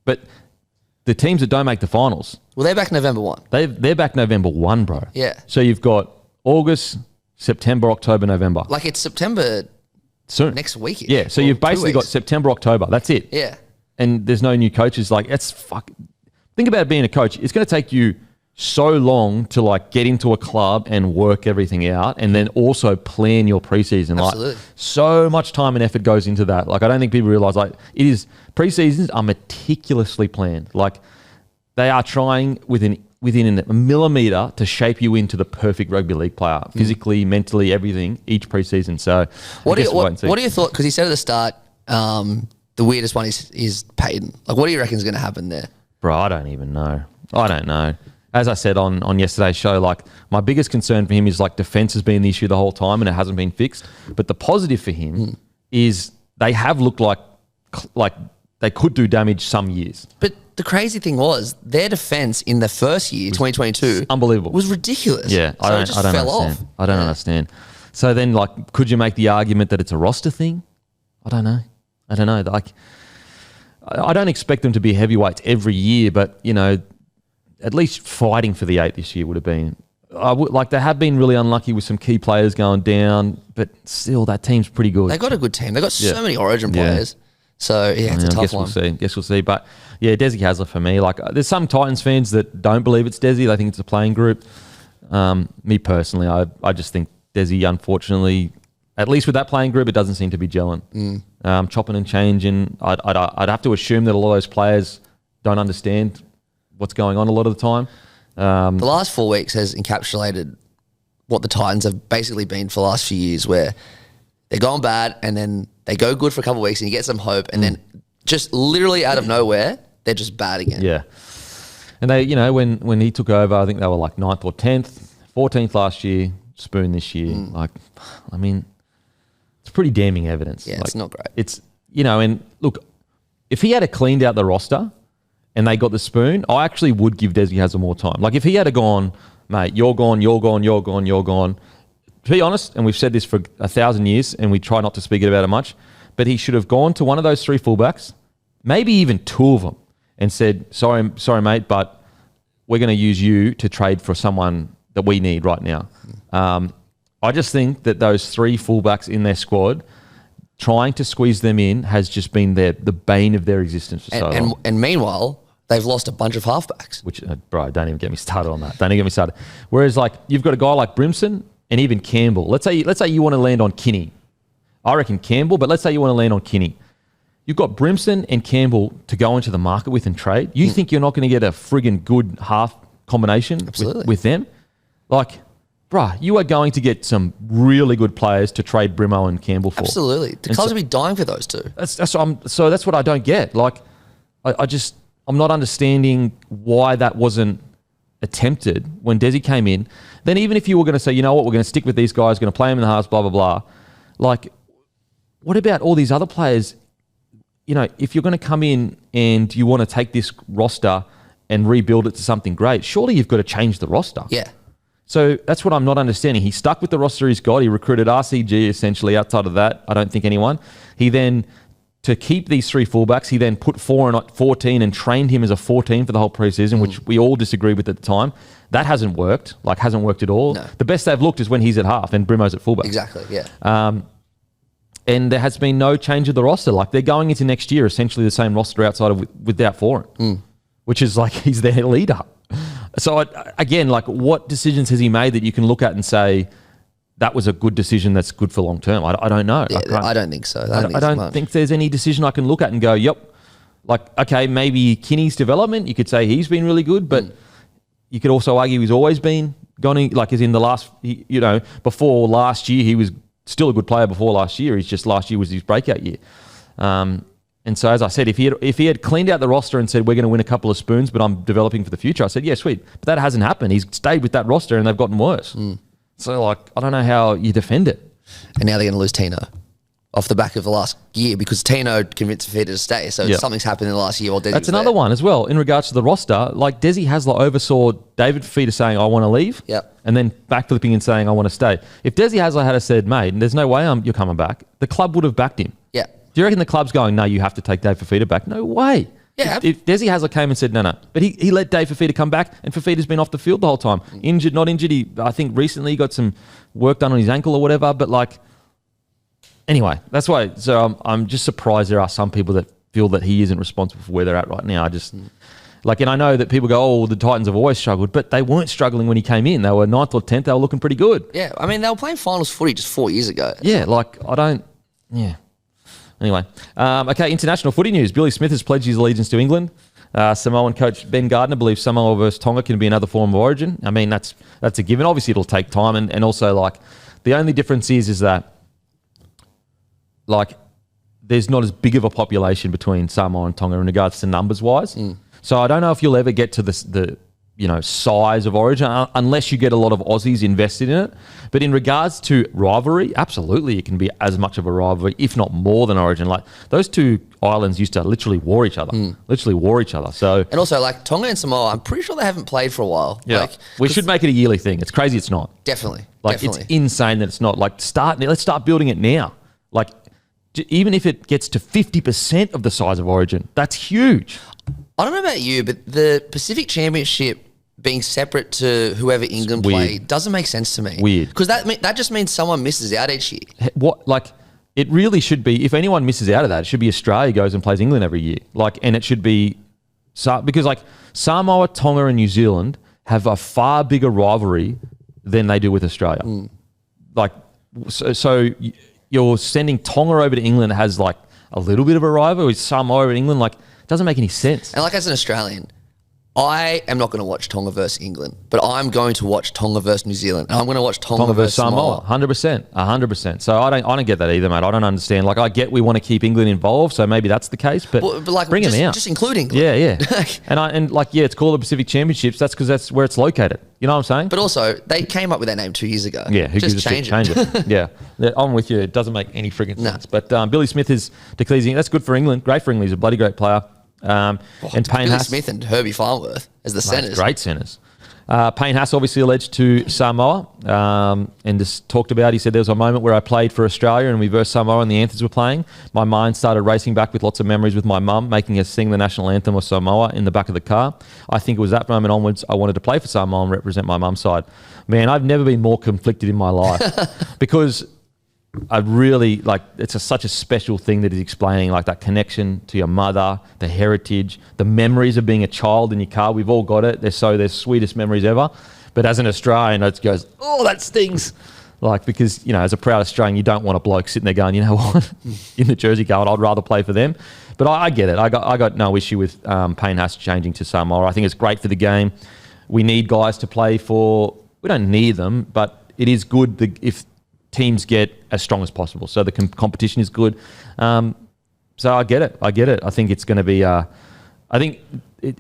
but the teams that don't make the finals. Well, they're back November 1. They're back November 1, bro. Yeah. So you've got August, September, October, November. Like it's September soon. Next week. Yeah, so you've basically got September, October. That's it. Yeah. And there's no new coaches. Like, think about being a coach. It's going to take you so long to like get into a club and work everything out, and then also plan your preseason. Absolutely. Like, so much time and effort goes into that. Like, I don't think people realize, like, preseasons are meticulously planned. Like, they are trying within a millimeter to shape you into the perfect rugby league player, physically, mentally, everything, each preseason. So what are your thoughts? Because he said at the start, the weirdest one is Payton. Like, what do you reckon is going to happen there? Bro, I don't even know. I don't know. As I said on yesterday's show, like, my biggest concern for him is like defense has been the issue the whole time and it hasn't been fixed. But the positive for him is they have looked like they could do damage some years. But the crazy thing was their defense in the first year, 2022, unbelievable, was ridiculous. Yeah, I don't understand. I don't understand. So then, like, could you make the argument that it's a roster thing? I don't know. Like, I don't expect them to be heavyweights every year, but you know, at least fighting for the 8 this year would have been. They have been really unlucky with some key players going down, but still, that team's pretty good. They got a good team. They got so many Origin players. So yeah, it's a tough one. Guess we'll see. But yeah, Desi Hasler for me. Like, there's some Titans fans that don't believe it's Desi. They think it's a playing group. Me personally, I just think Desi, unfortunately, at least with that playing group, it doesn't seem to be gelling. Chopping and changing. I'd have to assume that a lot of those players don't understand what's going on a lot of the time. The last 4 weeks has encapsulated what the Titans have basically been for the last few years, where they're going bad and then they go good for a couple of weeks and you get some hope, and then just literally out of nowhere, they're just bad again. Yeah. And they, you know, when he took over, I think they were like 9th or 10th, 14th last year, Spoon this year. Like, I mean, it's pretty damning evidence. Yeah, like, it's not great. It's, you know, and look, if he had cleaned out the roster and they got the Spoon, I actually would give Desi Hasler more time. Like, if he had gone, mate, you're gone. To be honest, and we've said this for 1,000 years, and we try not to speak about it much, but he should have gone to one of those 3 fullbacks, maybe even 2 of them, and said, sorry, mate, but we're going to use you to trade for someone that we need right now. I just think that those 3 fullbacks in their squad, trying to squeeze them in has just been the bane of their existence for so long. And meanwhile, they've lost a bunch of halfbacks. Which, bro, don't even get me started on that. Don't even get me started. Whereas, like, you've got a guy like Brimson and even Campbell. Let's say you want to land on Kinney. I reckon Campbell, but let's say you want to land on Kinney. You've got Brimson and Campbell to go into the market with and trade. You think you're not going to get a friggin' good half combination with them? Like, bruh, you are going to get some really good players to trade Brimo and Campbell for. Absolutely. The clubs will be dying for those two. That's what I don't get. Like, I'm not understanding why that wasn't attempted when Desi came in. Then even if you were going to say, you know what, we're going to stick with these guys, going to play them in the halves, blah, blah, blah. Like, what about all these other players? You know, if you're going to come in and you want to take this roster and rebuild it to something great, surely you've got to change the roster. Yeah. So that's what I'm not understanding. He stuck with the roster he's got. He recruited RCG essentially. Outside of that, I don't think anyone. He then, to keep these 3 fullbacks, he then put 4 and 14 and trained him as a 14 for the whole preseason, which we all disagreed with at the time. That hasn't worked. Like, hasn't worked at all. No. The best they've looked is when he's at half and Brimo's at fullback. Exactly, yeah. And there has been no change of the roster. Like, they're going into next year essentially the same roster outside of without Foran, which is like he's their leader. So, again, like, what decisions has he made that you can look at and say that was a good decision that's good for long term? I don't know. Yeah, I don't think so. I don't think there's any decision I can look at and go, yep. Like, okay, maybe Kinney's development, you could say he's been really good, but you could also argue he's always been going, like, as in the last, you know, before last year, he was still a good player before last year. He's just last year was his breakout year. And so, as I said, if he had cleaned out the roster and said, we're going to win a couple of spoons, but I'm developing for the future, I said, yeah, sweet. But that hasn't happened. He's stayed with that roster and they've gotten worse. So, like, I don't know how you defend it. And now they're going to lose Tino. off the back of the last year because Tino convinced Fifita to stay. So something's happened in the last year while Desi That's another one as well in regards to the roster. Like Desi Hasler oversaw David Fifita saying, I want to leave. Yep. And then backflipping and saying, I want to stay. If Desi Hasler had said, mate, there's no way you're coming back, the club would have backed him. Yeah. Do you reckon the club's going, no, you have to take Dave Fifita back? No way. Yeah. If Desi Hasler came and said, no. But he let Dave Fifita come back, and Fifita's been off the field the whole time. Injured, not injured. I think recently he got some work done on his ankle or whatever. But like, anyway, that's why. So I'm just surprised there are some people that feel that he isn't responsible for where they're at right now. I just like, and I know that people go, oh, the Titans have always struggled, but they weren't struggling when he came in. They were 9th or 10th. They were looking pretty good. Yeah. I mean, they were playing finals footy just 4 years ago. Yeah. Like, Anyway, okay, international footy news. Billy Smith has pledged his allegiance to England. Samoan coach Ben Gardner believes Samoa versus Tonga can be another form of origin. I mean, that's a given. Obviously, it'll take time. And also, like, the only difference is that, like, there's not as big of a population between Samoa and Tonga in regards to numbers-wise. So I don't know if you'll ever get to the size of origin unless you get a lot of Aussies invested in it. But in regards to rivalry, absolutely, it can be as much of a rivalry, if not more than origin. Like, those two islands used to literally war each other. So, and also, like, Tonga and Samoa, I'm pretty sure they haven't played for a while. Yeah. Like, we should make it a yearly thing. It's crazy it's not. Definitely. It's insane that it's not. Like, let's start building it now. Like, even if it gets to 50% of the size of origin, that's huge. I don't know about you, but the Pacific Championship being separate to whoever England play doesn't make sense to me. Weird. Because that just means someone misses out each year. What, like, it really should be, if anyone misses out of that, it should be Australia goes and plays England every year. Like, and it should be, because like Samoa, Tonga and New Zealand have a far bigger rivalry than they do with Australia. Like, so you're sending Tonga over to England has like a little bit of a rivalry with Samoa over England. Like, it doesn't make any sense. And like, as an Australian, I am not going to watch Tonga versus England, but I'm going to watch Tonga versus New Zealand, and I'm going to watch Tonga versus Samoa. 100%. So I don't get that either, mate. I don't understand. Like, I get we want to keep England involved, so maybe that's the case. But like, bring them out, just include England. Yeah. and it's called the Pacific Championships. That's because that's where it's located. You know what I'm saying? But also, they came up with that name 2 years ago. Yeah, who just gives a shit? Change it. Yeah, I'm with you. It doesn't make any friggin' sense. But Billy Smith is declaring that's good for England. Great for England. He's a bloody great player. And Payne Billy Smith and Herbie Farnworth as the centres. Great centres. Payne Haas obviously alleged to Samoa and just talked about, he said, there was a moment where I played for Australia and we versed Samoa and the anthems were playing. My mind started racing back with lots of memories with my mum, making us sing the national anthem of Samoa in the back of the car. I think it was that moment onwards I wanted to play for Samoa and represent my mum's side. Man, I've never been more conflicted in my life because I really, like, it's such a special thing that he's explaining, like that connection to your mother, the heritage, the memories of being a child in your car. We've all got it. They're the sweetest memories ever. But as an Australian, it goes, oh, that stings. Like, because, as a proud Australian, you don't want a bloke sitting there going, you know what, in the jersey going, I'd rather play for them. But I get it. I got no issue with Payne Haas changing to Samoa. I think it's great for the game. We need guys to play for, we don't need them, but it is good if teams get as strong as possible. So the competition is good. So I get it. I think it's going to be, I think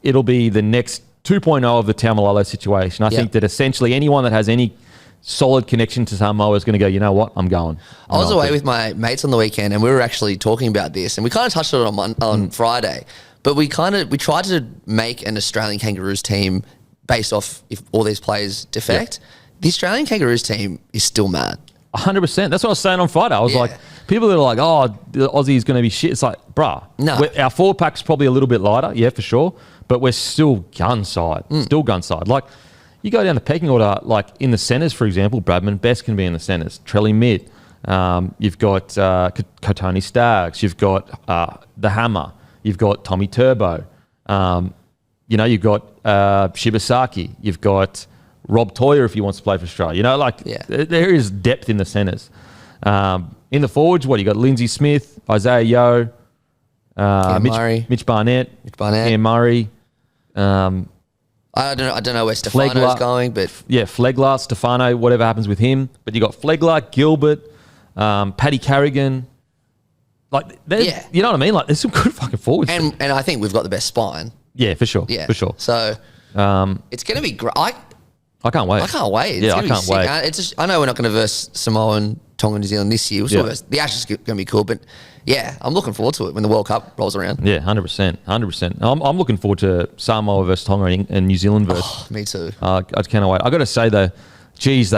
it'll be the next 2.0 of the Taumalolo situation. I think that essentially anyone that has any solid connection to Samoa is going to go, you know what, I'm going. I was away with my mates on the weekend and we were actually talking about this and we kind of touched on it on Friday, but we tried to make an Australian Kangaroos team based off if all these players defect. The Australian Kangaroos team is still mad. 100%. That's what I was saying on Friday. I was like, people that are like, oh, the Aussie is going to be shit. It's like, bruh. No. Our forward pack's probably a little bit lighter, yeah, for sure. But we're still gun side. Still gun side. Like, you go down the pecking order, like in the centres, for example, Bradman Best can be in the centres. Trelly Mid. You've got Kotoni Staggs. You've got the Hammer. You've got Tommy Turbo. You've got Shibasaki. You've got Rob Toyer if he wants to play for Australia. There is depth in the centres. In the forwards, you got Lindsay Smith, Isaiah Yeo, Mitch Barnett, Cam Murray. I don't know where Stefano's going, but Flegler, Stefano, whatever happens with him. But you got Flegler, Gilbert, Paddy Carrigan. You know what I mean? Like, there's some good fucking forwards. And I think we've got the best spine. Yeah, for sure. Yeah, for sure. So it's going to be great. I can't wait. I can't wait. It's Yeah, gonna I be can't sick. wait. It's just, I know we're not going to verse Samoa and Tonga, New Zealand this year. The Ashes is going to be cool, but yeah, I'm looking forward to it when the World Cup rolls around. Yeah, 100%. 100%. I'm looking forward to Samoa versus Tonga and New Zealand versus. Oh, me too. I can't wait. I got to say though, geez,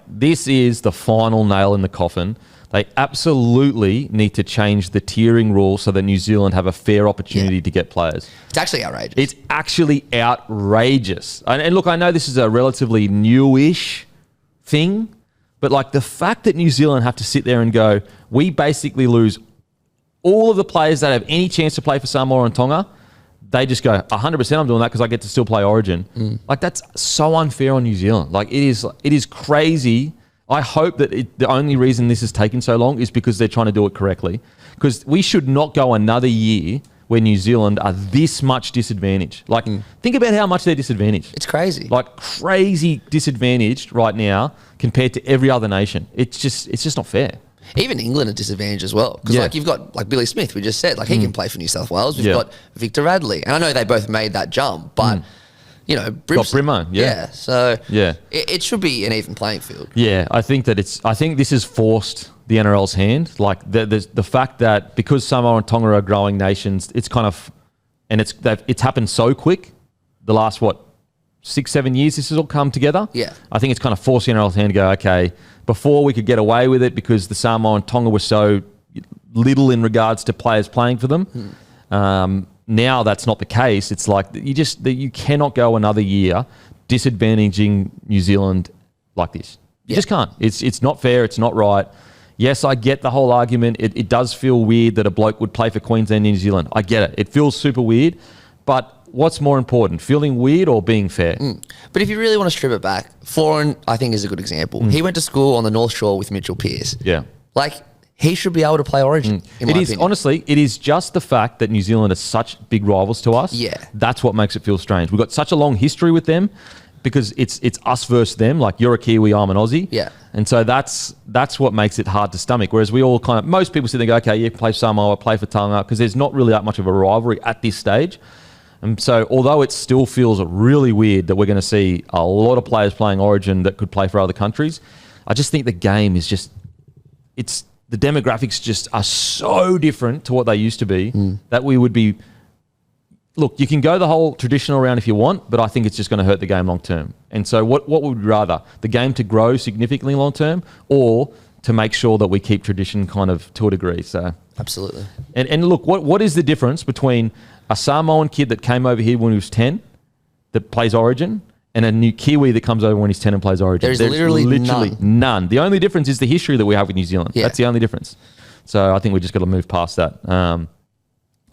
this is the final nail in the coffin. They absolutely need to change the tiering rule so that New Zealand have a fair opportunity to get players. It's actually outrageous. It's actually outrageous. And look, I know this is a relatively newish thing, but like the fact that New Zealand have to sit there and go, we basically lose all of the players that have any chance to play for Samoa and Tonga. They just go, 100% I'm doing that because I get to still play Origin. Like that's so unfair on New Zealand. Like it is crazy. I hope that the only reason this has taken so long is because they're trying to do it correctly. Because we should not go another year where New Zealand are this much disadvantaged. Like, think about how much they're disadvantaged. It's crazy. Like, crazy disadvantaged right now compared to every other nation. It's just not fair. Even England are disadvantaged as well. Because, like, you've got, like, Billy Smith, we just said. Like, he can play for New South Wales. We've got Victor Radley. And I know they both made that jump, but... You know, Brimo, so it should be an even playing field. Yeah, I think this has forced the NRL's hand. Like the fact that because Samoa and Tonga are growing nations, it's kind of, and it's happened so quick. The last 6-7 years, this has all come together. Yeah, I think it's kind of forced the NRL's hand to go. Okay, before we could get away with it because the Samoa and Tonga were so little in regards to players playing for them. Now that's not the case. It's like you cannot go another year disadvantaging New Zealand like this. You just can't. It's not fair. It's not right. Yes, I get the whole argument. It does feel weird that a bloke would play for Queensland and New Zealand. I get it. It feels super weird. But what's more important, feeling weird or being fair? But if you really want to strip it back, Foreign, I think, is a good example. He went to school on the North Shore with Mitchell Pearce. Yeah. Like... He should be able to play Origin, in my opinion. Honestly, it is just the fact that New Zealand are such big rivals to us. Yeah. That's what makes it feel strange. We've got such a long history with them because it's us versus them. Like, you're a Kiwi, I'm an Aussie. Yeah. And so that's what makes it hard to stomach. Whereas we all most people sit there and go, okay, you play Samoa, play for Tonga, because there's not really that much of a rivalry at this stage. And so although it still feels really weird that we're going to see a lot of players playing Origin that could play for other countries, I just think the game is just... The demographics just are so different to what they used to be that we would be... Look, you can go the whole traditional round if you want, but I think it's just going to hurt the game long term. And so what would we rather? The game to grow significantly long term or to make sure that we keep tradition kind of to a degree? So absolutely. And look, what is the difference between a Samoan kid that came over here when he was 10 that plays Origin and a new Kiwi that comes over when he's 10 and plays Origin? There's literally none. The only difference is the history that we have with New Zealand. Yeah. That's the only difference. So I think we just got to move past that.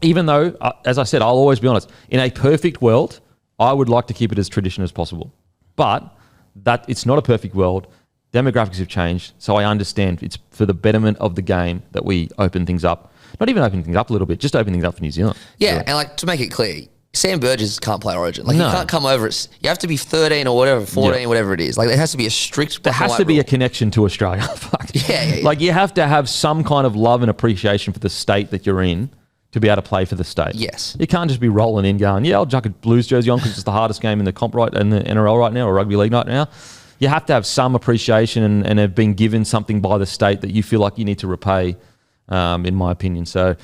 Even though, as I said, I'll always be honest, in a perfect world, I would like to keep it as tradition as possible. But that it's not a perfect world. Demographics have changed. So I understand it's for the betterment of the game that we open things up. Not even open things up a little bit, just open things up for New Zealand. Yeah, and like to make it clear, Sam Burgess can't play Origin. Like, you can't come over. You have to be 13 or whatever, 14, whatever it is. Like, there has to be a strict... There has to be a connection to Australia. Fuck. Yeah. Like, you have to have some kind of love and appreciation for the state that you're in to be able to play for the state. Yes. You can't just be rolling in going, I'll chuck a Blues jersey on because it's the hardest game in the comp in the NRL right now or rugby league right now. You have to have some appreciation and have been given something by the state that you feel like you need to repay, in my opinion. So...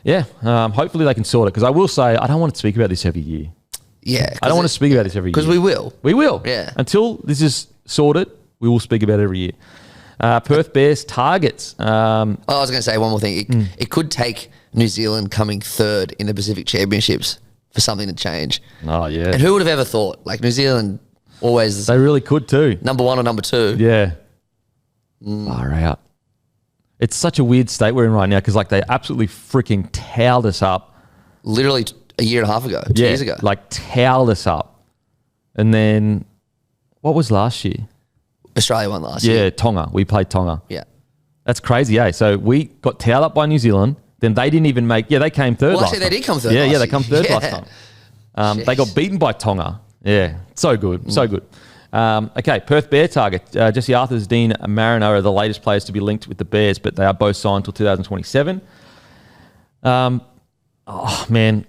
Yeah, hopefully they can sort it. Because I will say, I don't want to speak about this every year. Yeah. I don't want to speak about this every year. Because we will. We will. Yeah. Until this is sorted, we will speak about it every year. Perth Bears targets. I was going to say one more thing. It could take New Zealand coming third in the Pacific Championships for something to change. Oh, yeah. And who would have ever thought? Like, New Zealand always... They really could too. Number one or number two. Yeah. Far out. It's such a weird state we're in right now because, like, they absolutely freaking towed us up. Literally a year and a half ago, 2 years ago. Like, towed us up. And then, what was last year? Australia won last year. Yeah, Tonga. We played Tonga. Yeah. That's crazy, eh? So we got towed up by New Zealand. Then they didn't even make... Yeah, they came third last time. They did come third Yeah, they come third last time. They got beaten by Tonga. Yeah, so good. So good. Okay, Perth Bear target. Jesse Arthurs, Dean Mariner are the latest players to be linked with the Bears, but they are both signed until 2027. Oh, man.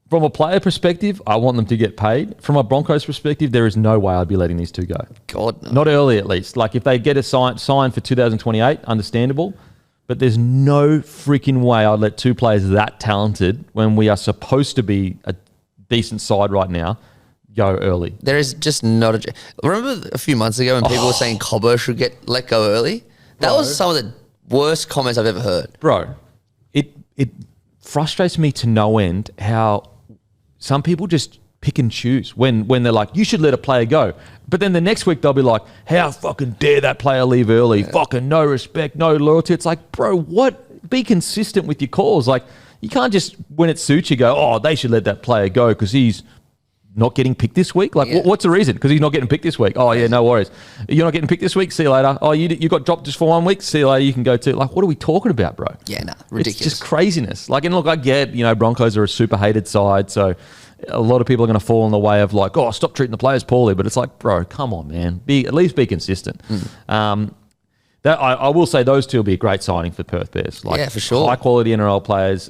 From a player perspective, I want them to get paid. From a Broncos perspective, there is no way I'd be letting these two go. God, no. Not early, at least. Like, if they get a sign for 2028, understandable. But there's no freaking way I'd let two players that talented, when we are supposed to be a decent side right now, go early. There is just not a... Remember a few months ago when people were saying Cobbo should get let go early? That was some of the worst comments I've ever heard. Bro, it frustrates me to no end how some people just pick and choose when they're like, you should let a player go. But then the next week they'll be like, how fucking dare that player leave early? Yeah. Fucking no respect, no loyalty. It's like, bro, what? Be consistent with your calls. Like, you can't just, when it suits you, go, oh, they should let that player go because he's not getting picked this week. Like, what's the reason? Because he's not getting picked this week. Oh, yeah, no worries. You're not getting picked this week? See you later. Oh, you got dropped just for 1 week? See you later. You can go too. Like, what are we talking about, bro? Yeah, nah, ridiculous. It's just craziness. Like, and look, I get, Broncos are a super hated side, so a lot of people are going to fall in the way of like, oh, stop treating the players poorly. But it's like, bro, come on, man. At least be consistent. I will say those two will be a great signing for Perth Bears. Like, yeah, for sure. High quality NRL players,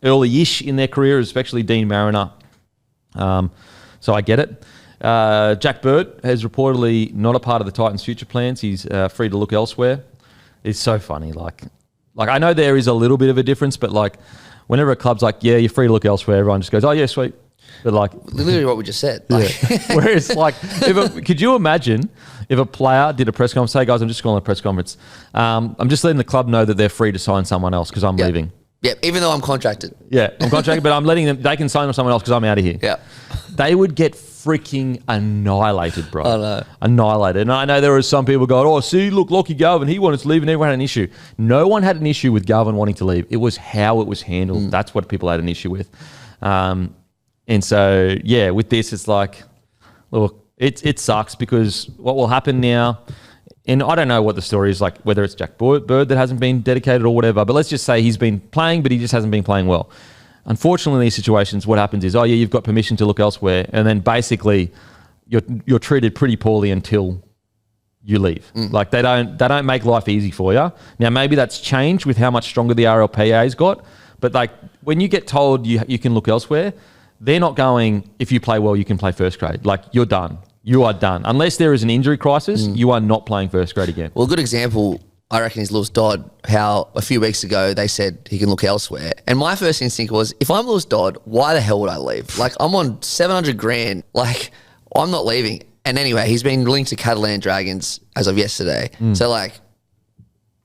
early-ish in their career, especially Dean Mariner. So I get it. Jack Bird has reportedly not a part of the Titans' future plans. He's free to look elsewhere. It's so funny. Like I know there is a little bit of a difference, but like whenever a club's like, yeah, you're free to look elsewhere, everyone just goes, oh yeah, sweet. But like literally what we just said. Like. Yeah. Whereas like, could you imagine if a player did a press conference, say guys, I'm just calling a press conference. I'm just letting the club know that they're free to sign someone else because I'm leaving. Yeah, even though I'm contracted. Yeah, I'm contracted, but I'm letting them, they can sign someone else because I'm out of here. Yeah. They would get freaking annihilated, bro. I know. Annihilated. And I know there are some people going, oh, see, look, Lockie Garvin, he wanted to leave and everyone had an issue. No one had an issue with Garvin wanting to leave. It was how it was handled. That's what people had an issue with. And so, yeah, with this, it's like, look, it sucks because what will happen now, and I don't know what the story is like, whether it's Jack Bird that hasn't been dedicated or whatever, but let's just say he's been playing, but he just hasn't been playing well. Unfortunately, in these situations, what happens is, oh yeah, you've got permission to look elsewhere, and then basically you're treated pretty poorly until you leave. Like they don't make life easy for you. Now maybe that's changed with how much stronger the RLPA's got, but like when you get told you can look elsewhere, they're not going, if you play well, you can play first grade. Like you're done. You are done. Unless there is an injury crisis, you are not playing first grade again. Well, a good example, I reckon, is Lewis Dodd, how a few weeks ago they said he can look elsewhere. And my first instinct was, if I'm Lewis Dodd, why the hell would I leave? Like, I'm on 700 grand. Like, I'm not leaving. And anyway, he's been linked to Catalan Dragons as of yesterday. So, like,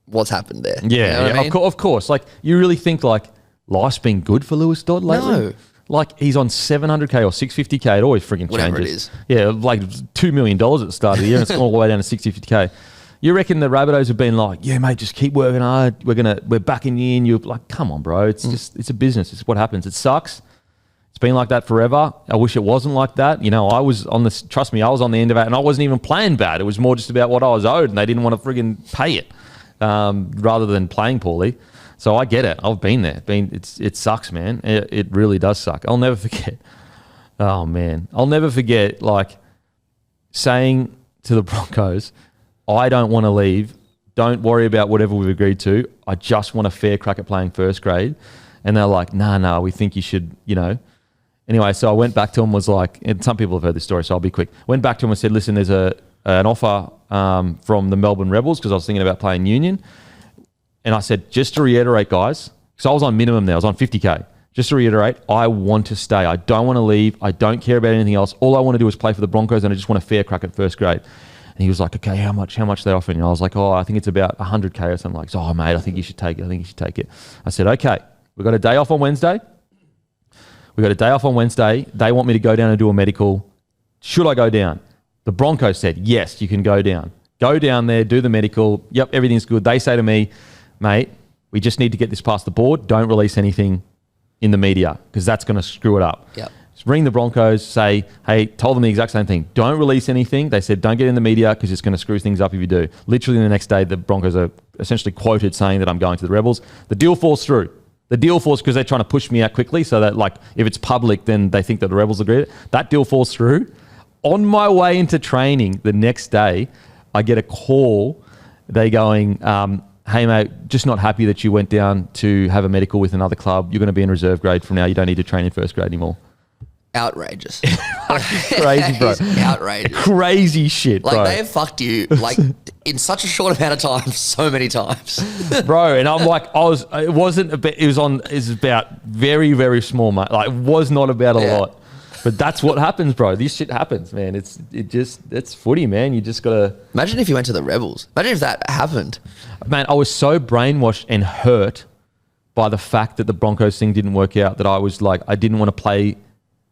what's happened there? Yeah, you know what I mean? Of course. Like, you really think, like, life's been good for Lewis Dodd lately? No. Like, he's on 700K or 650K. It always freaking changes. Whatever it is. Yeah, like $2 million at the start of the year, and it's gone all the way down to 650K. You reckon the Rabbitohs have been like, yeah, mate, just keep working hard. We're backing you in. You're like, come on, bro. It's just, it's a business. It's what happens. It sucks. It's been like that forever. I wish it wasn't like that. I was on this, trust me, I was on the end of it, and I wasn't even playing bad. It was more just about what I was owed, and they didn't want to friggin' pay it rather than playing poorly. So I get it. I've been there. It sucks, man. It really does suck. I'll never forget. Oh, man. I'll never forget, like, saying to the Broncos, I don't want to leave. Don't worry about whatever we've agreed to. I just want a fair crack at playing first grade. And they're like, nah, we think you should, Anyway, so I went back to him, was like, and some people have heard this story, so I'll be quick. Went back to him and said, listen, there's an offer from the Melbourne Rebels because I was thinking about playing Union. And I said, just to reiterate, guys, because I was on minimum there, I was on 50K. Just to reiterate, I want to stay. I don't want to leave. I don't care about anything else. All I want to do is play for the Broncos, and I just want a fair crack at first grade. And he was like, okay, how much are they offering? And I was like, I think it's about 100K or something. Like, oh, mate, I think you should take it. I said, okay, we've got a day off on Wednesday. They want me to go down and do a medical. Should I go down? The Broncos said, yes, you can go down. Go down there, do the medical. Yep, everything's good. They say to me, mate, we just need to get this past the board. Don't release anything in the media because that's going to screw it up. Yep. Just ring the Broncos, say, hey, told them the exact same thing. Don't release anything. They said, don't get in the media because it's going to screw things up if you do. Literally the next day, the Broncos are essentially quoted saying that I'm going to the Rebels. The deal falls through. The deal falls because they're trying to push me out quickly so that, like, if it's public, then they think that the Rebels agreed. That deal falls through. On my way into training the next day, I get a call. They going, hey, mate, just not happy that you went down to have a medical with another club. You're going to be in reserve grade from now. You don't need to train in first grade anymore. Outrageous. Crazy, bro. Outrageous. Crazy shit, bro. Like, they have fucked you, like, in such a short amount of time, so many times. Bro, and I'm like, it was about very, very small, mate. Like, it was not about a lot. But that's what happens, bro. This shit happens, man. It's footy, man. You just gotta imagine if you went to the Rebels. Imagine if that happened. Man, I was so brainwashed and hurt by the fact that the Broncos thing didn't work out that I was like, I didn't want to play.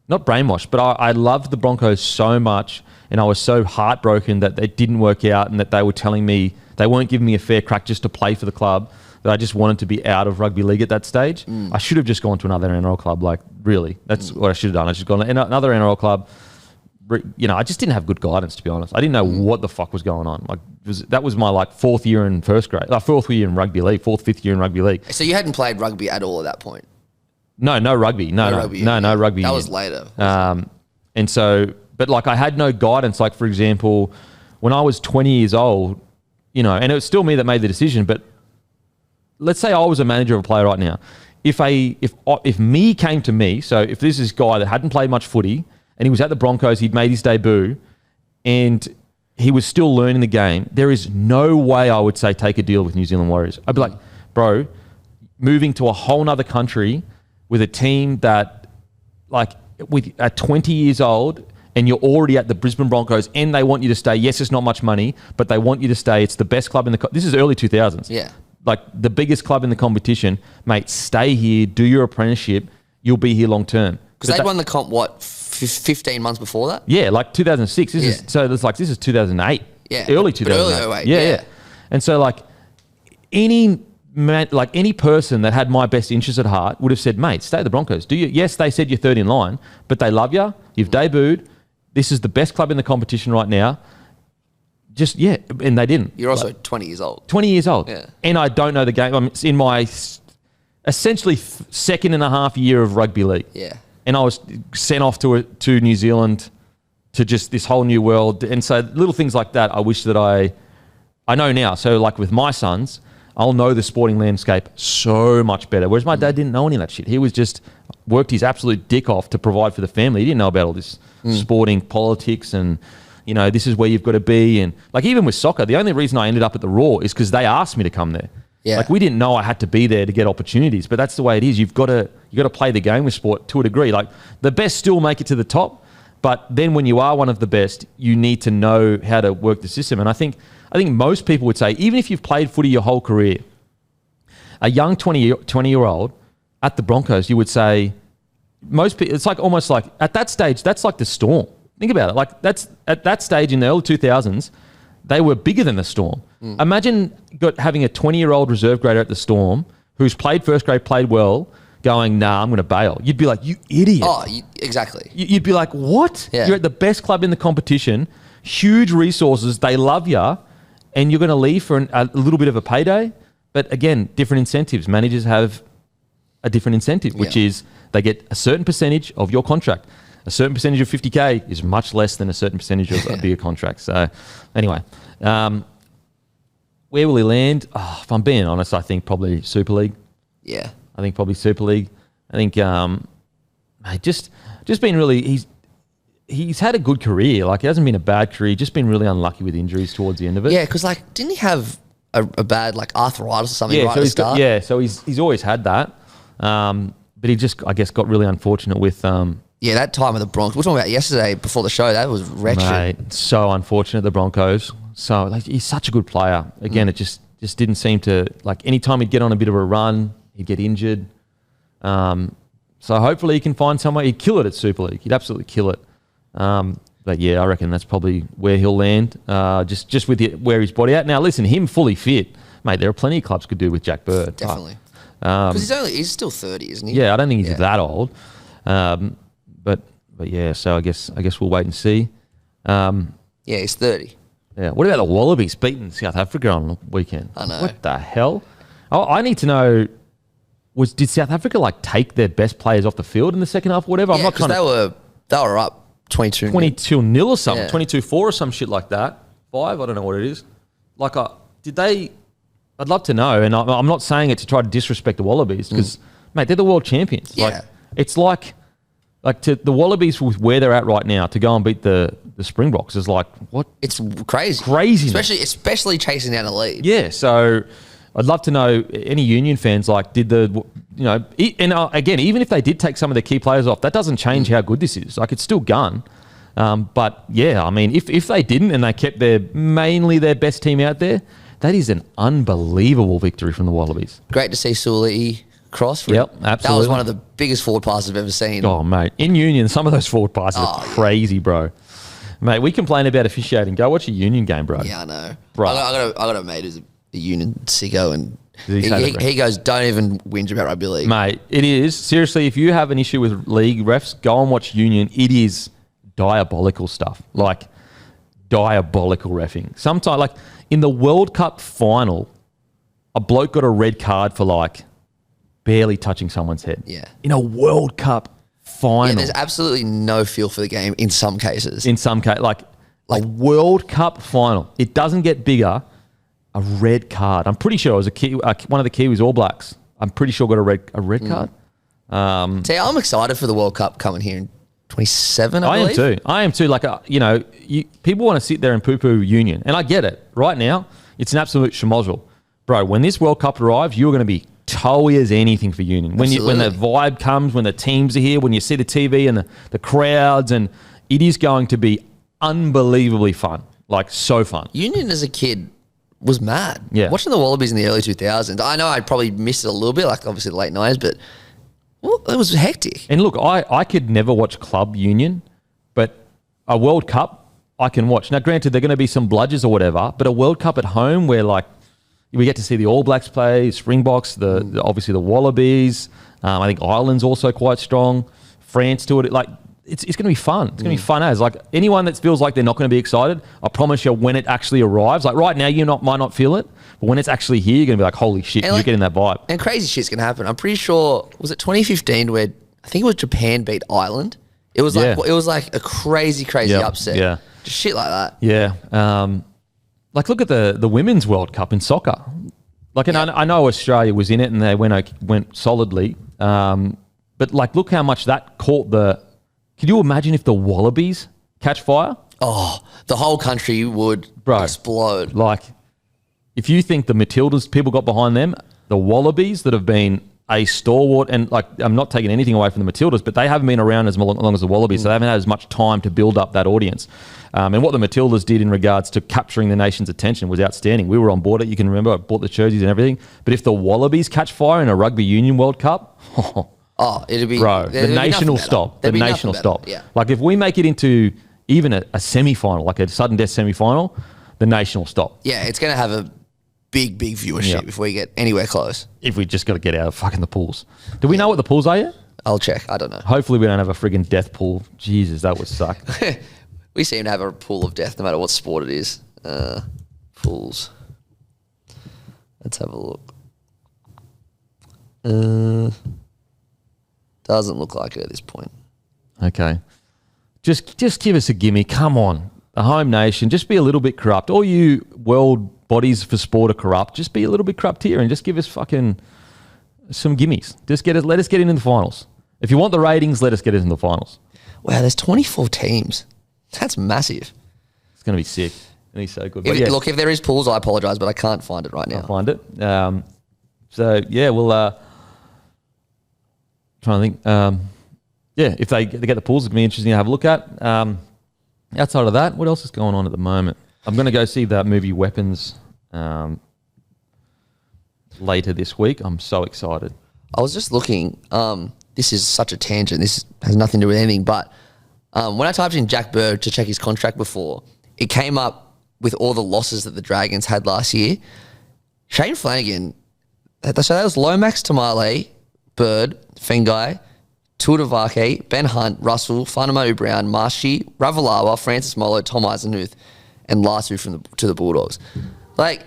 Not brainwashed, but I loved the Broncos so much, and I was so heartbroken that it didn't work out, and that they were telling me they weren't giving me a fair crack just to play for the club. That I just wanted to be out of rugby league at that stage. I should have just gone to another NRL club. Like, really, that's what I should have done. I should have gone to another NRL club. You know, I just didn't have good guidance, to be honest. I didn't know what the fuck was going on. Like, that was my like fourth year in first grade, fourth year in rugby league, fifth year in rugby league. So you hadn't played rugby at all at that point? No rugby. No rugby. That was later. And so, but like, I had no guidance. Like, for example, when I was 20 years old, you know, and it was still me that made the decision, but let's say I was a manager of a player right now. If me came to me, so if this is a guy that hadn't played much footy and he was at the Broncos, he'd made his debut and he was still learning the game, there is no way I would say take a deal with New Zealand Warriors. I'd be like, bro, moving to a whole nother country with a team that, like, at 20 years old, and you're already at the Brisbane Broncos, and they want you to stay. Yes, it's not much money, but they want you to stay. It's the best club in the... This is early 2000s. Yeah. Like, the biggest club in the competition. Mate, stay here, do your apprenticeship. You'll be here long term. Because they'd won the comp, 15 months before that? Yeah, like 2006. This is 2008. Yeah. Early 2008. Early 08. Yeah. And so, like, any person that had my best interest at heart would have said, mate, stay at the Broncos. Do you? Yes, they said you're third in line, but they love you. You've debuted. This is the best club in the competition right now. Just, and they didn't. You're also 20 years old. 20 years old. Yeah. And I don't know the game. I'm in my essentially second and a half year of rugby league. Yeah. And I was sent off to New Zealand to just this whole new world. And so little things like that, I wish that I know now. So like with my sons, I'll know the sporting landscape so much better. Whereas my dad didn't know any of that shit. He was just worked his absolute dick off to provide for the family. He didn't know about all this sporting politics and, you know, this is where you've got to be. And like, even with soccer, the only reason I ended up at the Raw is because they asked me to come there. Yeah. Like, we didn't know I had to be there to get opportunities, but that's the way it is. You've got to play the game with sport to a degree. Like, the best still make it to the top, but then when you are one of the best, you need to know how to work the system. And I think most people would say, even if you've played footy your whole career, a young 20-year-old at the Broncos, you would say, most people, it's like almost like at that stage, that's like the Storm. Think about it. Like, that's at that stage in the early 2000s, they were bigger than the Storm. Imagine having a 20-year-old reserve grader at the Storm who's played first grade, played well, going, nah, I'm going to bail. You'd be like, you idiot. Oh, exactly. You'd be like, what? Yeah. You're at the best club in the competition, huge resources, they love you, and you're going to leave for a little bit of a payday? But again, different incentives. Managers have a different incentive, which is they get a certain percentage of your contract. A certain percentage of 50K is much less than a certain percentage of a bigger contract. So anyway, where will he land? Oh, if I'm being honest, I think probably Super League. Yeah. I think probably Super League. I think just been really, he's had a good career. Like, it hasn't been a bad career, just been really unlucky with injuries towards the end of it. Yeah, because like, didn't he have a bad like arthritis or something right at the start? So he's always had that. But he just, I guess, got really unfortunate with... that time of the Broncos. We were talking about yesterday before the show. That was wretched. Mate, so unfortunate, the Broncos. So, like, he's such a good player. Again, it just didn't seem to... Like, anytime he'd get on a bit of a run, he'd get injured. So hopefully he can find somewhere. He'd kill it at Super League. He'd absolutely kill it. But yeah, I reckon that's probably where he'll land, just with where his body at. Now, listen, him fully fit, mate, there are plenty of clubs could do with Jack Bird. Definitely. Because he's still 30, isn't he? Yeah, I don't think he's that old. But yeah, so I guess we'll wait and see. Yeah, he's 30. Yeah. What about the Wallabies beating South Africa on the weekend? I know. What the hell? Oh, I need to know, did South Africa like take their best players off the field in the second half or whatever? Yeah, I'm not because they were up 22-0 or something, Yeah. 22-4 or some shit like that. 5, I don't know what it is. Like, did they I'd love to know, and I'm not saying it to try to disrespect the Wallabies because, mate, they're the world champions. Yeah. Like, it's like to the Wallabies with where they're at right now to go and beat the Springboks is like what? It's crazy. Crazy, especially chasing down a lead. Yeah, so I'd love to know any Union fans again, even if they did take some of the key players off, that doesn't change how good this is. Like it's still gun. But yeah, I mean, if they didn't and they kept mainly their best team out there, that is an unbelievable victory from the Wallabies. Great to see Suli cross. Yep, absolutely. That was one of the biggest forward passes I've ever seen. Oh, mate. In Union, some of those forward passes are crazy, bro. Mate, we complain about officiating. Go watch a Union game, bro. Yeah, I know. Bro. I got a mate who's a Union sicko, and he he goes, don't even whinge about rugby league. Mate, it is. Seriously, if you have an issue with league refs, go and watch Union. It is diabolical stuff. Like, diabolical reffing. Sometimes, like, in the World Cup final, a bloke got a red card for, like, barely touching someone's head. Yeah. In a World Cup final. Yeah, there's absolutely no feel for the game in some cases. In some cases, like a World Cup final. It doesn't get bigger. A red card. I'm pretty sure it was one of the Kiwis All Blacks. I'm pretty sure got a red card. See, I'm excited for the World Cup coming here in 27, I believe. I am too. Like, people want to sit there and poo-poo Union. And I get it. Right now, it's an absolute schmozzle. Bro, when this World Cup arrives, you're going to be toey as anything for Union. When the vibe comes, when the teams are here, when you see the TV and the crowds, and it is going to be unbelievably fun. Like, so fun. Union as a kid was mad. Yeah. Watching the Wallabies in the early 2000s, I know I probably missed it a little bit, like obviously the late 90s, but it was hectic. And look, I could never watch club Union, but a World Cup I can watch. Now, granted, there are going to be some bludgers or whatever, but a World Cup at home where, like, we get to see the All Blacks play, Springboks, obviously the Wallabies. I think Ireland's also quite strong. France to it. Like, it's going to be fun. It's going to be fun as. Like, anyone that feels like they're not going to be excited, I promise you when it actually arrives, like right now you might not feel it, but when it's actually here, you're going to be like, holy shit, you're getting that vibe. And crazy shit's going to happen. I'm pretty sure, was it 2015 where I think it was Japan beat Ireland? It was like a crazy upset. Yeah. Just shit like that. Yeah. Like, look at the Women's World Cup in soccer. Like, and I know Australia was in it and they went solidly. But, like, look how much that caught Could you imagine if the Wallabies catch fire? Oh, the whole country would explode. Like, if you think the Matildas, people got behind them, the Wallabies that have been a stalwart, and, like, I'm not taking anything away from the Matildas, but they haven't been around as long as the Wallabies, so they haven't had as much time to build up that audience. And what the Matildas did in regards to capturing the nation's attention was outstanding. We were on board it. You can remember I bought the jerseys and everything. But if the Wallabies catch fire in a Rugby Union World Cup, it'd be... Bro, the nation will stop. The nation will stop. Yeah. Like, if we make it into even a semi-final, like a sudden death semi-final, the nation will stop. Yeah, it's going to have a big viewership if we get anywhere close. If we just got to get out of fucking the pools. Do we know what the pools are yet? I'll check. I don't know. Hopefully we don't have a friggin' death pool. Jesus, that would suck. We seem to have a pool of death no matter what sport it is. Pools. Let's have a look. Doesn't look like it at this point. Okay. Just give us a gimme. Come on. The home nation. Just be a little bit corrupt. All you world bodies for sport are corrupt. Just be a little bit corrupt here and just give us fucking some gimmies. Let us get into the finals. If you want the ratings, let us get into the finals. Wow, there's 24 teams. That's massive. It's going to be sick. And he's so good. Look, if there is pools, I apologise, but I can't find it right now. I'll find it. We'll... trying to think. If they get the pools, it'd be interesting to have a look at. Outside of that, what else is going on at the moment? I'm going to go see that movie Weapons later this week. I'm so excited. I was just looking. This is such a tangent. This has nothing to do with anything. But when I typed in Jack Bird to check his contract before, it came up with all the losses that the Dragons had last year. Shane Flanagan, so that was Lomax, Tamale, Bird, Fengai, Tuivasa-Vake, Ben Hunt, Russell, Whanamau Brown, Marshy, Ravalawa, Francis Molo, Tom Eisenhuth, and Lasu to the Bulldogs. Like,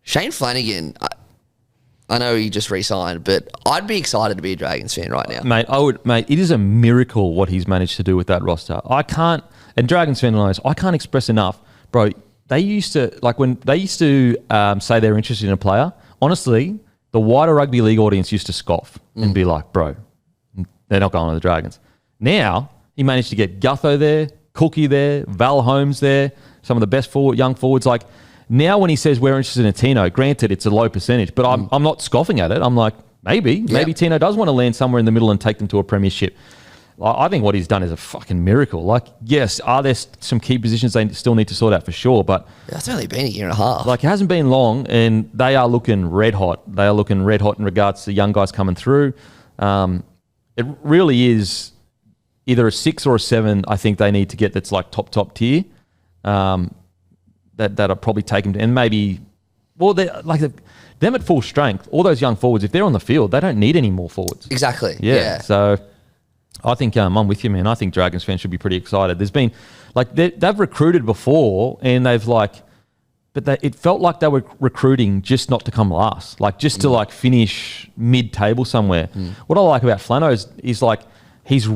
Shane Flanagan, I know he just re-signed, but I'd be excited to be a Dragons fan right now. Mate, it is a miracle what he's managed to do with that roster. I can't, and Dragons fan knows, I can't express enough, bro, they used to say they're interested in a player. Honestly, the wider rugby league audience used to scoff and be like, bro, they're not going to the Dragons. Now he managed to get Gutho there, Cookie there, Val Holmes there, some of the best young forwards. Like now when he says we're interested in Tino, granted it's a low percentage, but I'm not scoffing at it. I'm like, maybe Tino does want to land somewhere in the middle and take them to a premiership. I think what he's done is a fucking miracle. Like, yes, are there some key positions they still need to sort out for sure, but that's only been a year and a half. Like, it hasn't been long, and they are looking red hot. They are looking red hot in regards to young guys coming through. It really is either a 6 or a 7. I think they need to get that's like top tier. That'll probably take them to, and maybe, well, they're like them at full strength. All those young forwards, if they're on the field, they don't need any more forwards. Exactly. Yeah. So I think I'm with you, man. I think Dragons fans should be pretty excited. There's been, like, they've recruited before, and they've it felt like they were recruiting just not to come last, like just to like finish mid-table somewhere. What I like about Flano is like he's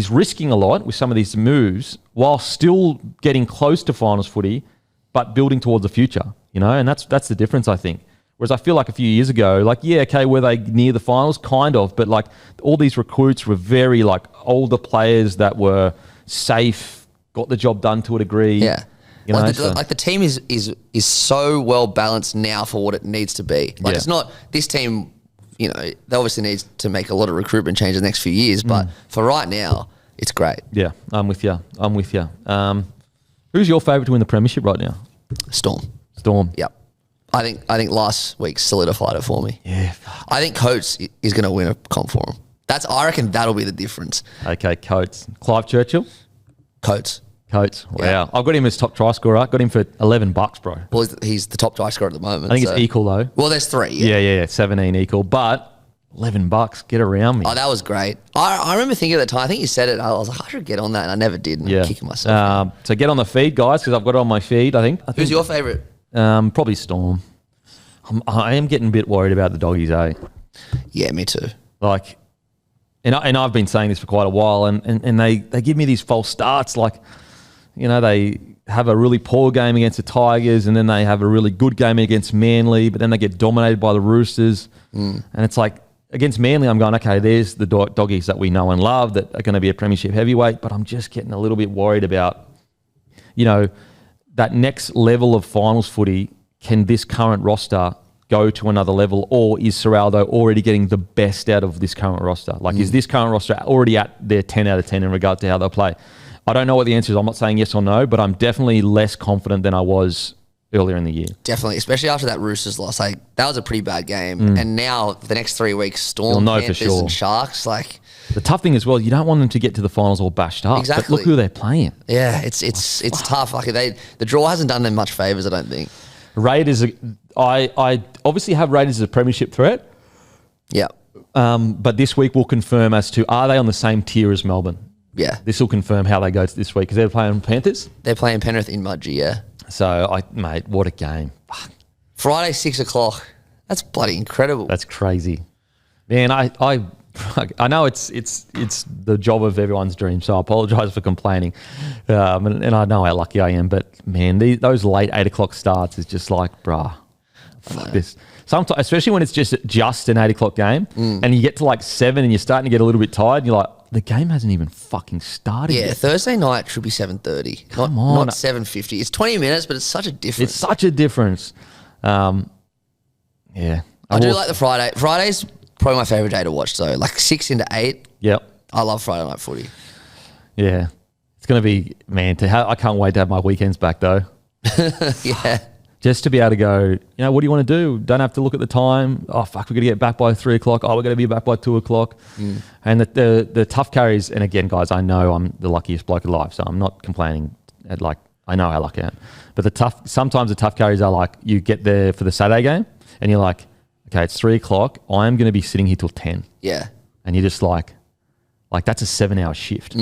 risking a lot with some of these moves while still getting close to finals footy, but building towards the future. And that's the difference, I think. Whereas I feel like a few years ago, like, yeah, okay, were they near the finals? Kind of, but like all these recruits were very like older players that were safe, got the job done to a degree. Yeah. The team is so well balanced now for what it needs to be. Like it's not this team, they obviously need to make a lot of recruitment change in the next few years, but for right now, it's great. Yeah, I'm with you. Who's your favourite to win the premiership right now? Storm. Yep. I think last week solidified it for me. Yeah. I think Coates is going to win a comp for him. I reckon that'll be the difference. Okay, Coates. Clive Churchill? Coates. Wow. Yeah. I've got him as top try scorer. Got him for $11, bro. Well, he's the top try scorer at the moment. I think it's equal though. Well, there's 3. Yeah. 17 equal, but $11. Get around me. Oh, that was great. I remember thinking at the time, I think you said it, I was like, I should get on that, and I never did, and I'm kicking myself. So get on the feed, guys, because I've got it on my feed, I think. Who's your favourite? Probably Storm. I am getting a bit worried about the doggies, eh? Yeah, me too. Like, and I've been saying this for quite a while, and they give me these false starts. Like, they have a really poor game against the Tigers, and then they have a really good game against Manly, but then they get dominated by the Roosters. And it's like, against Manly, I'm going, okay, there's the doggies that we know and love that are going to be a premiership heavyweight, but I'm just getting a little bit worried about, that next level of finals footy. Can this current roster go to another level, or is Serraldo already getting the best out of this current roster? Like, is this current roster already at their 10 out of 10 in regard to how they play? I don't know what the answer is. I'm not saying yes or no, but I'm definitely less confident than I was earlier in the year. Definitely, especially after that Roosters loss. Like, that was a pretty bad game. And now, the next 3 weeks, Storm, Panthers and Sharks, like... The tough thing as well, you don't want them to get to the finals all bashed up. Exactly. But look who they're playing. Yeah, it's tough. Like, the draw hasn't done them much favours, I don't think. Raiders, I obviously have Raiders as a premiership threat. Yeah. But this week we'll confirm as to, are they on the same tier as Melbourne? Yeah. This will confirm how they go to this week, because they're playing Panthers. They're playing Penrith in Mudgee, yeah. So, mate, what a game. Friday, 6 o'clock. That's bloody incredible. That's crazy. Man, I know it's the job of everyone's dream, so I apologise for complaining. And I know how lucky I am, but man, those late 8 o'clock starts is just like, bruh, fuck this. Sometimes, especially when it's just an 8 o'clock game, and you get to like 7 and you're starting to get a little bit tired, and you're like, the game hasn't even fucking started yet. Thursday night should be 7:30. Not 7:50. It's 20 minutes, but it's such a difference. It's such a difference. Yeah. I do like the Friday. Friday's probably my favourite day to watch, though. Like 6 into 8. Yep. I love Friday night footy. Yeah. It's going to be, man, I can't wait to have my weekends back, though. Yeah. Just to be able to go, what do you want to do? Don't have to look at the time. Oh, fuck, we're going to get back by 3 o'clock. Oh, we're going to be back by 2 o'clock. And the tough carries, and again, guys, I know I'm the luckiest bloke alive, so I'm not complaining. I know how lucky I am. But sometimes the tough carries are like, you get there for the Saturday game, and you're like, okay, it's 3 o'clock. I'm going to be sitting here till 10. Yeah. And you're just like that's a 7-hour shift.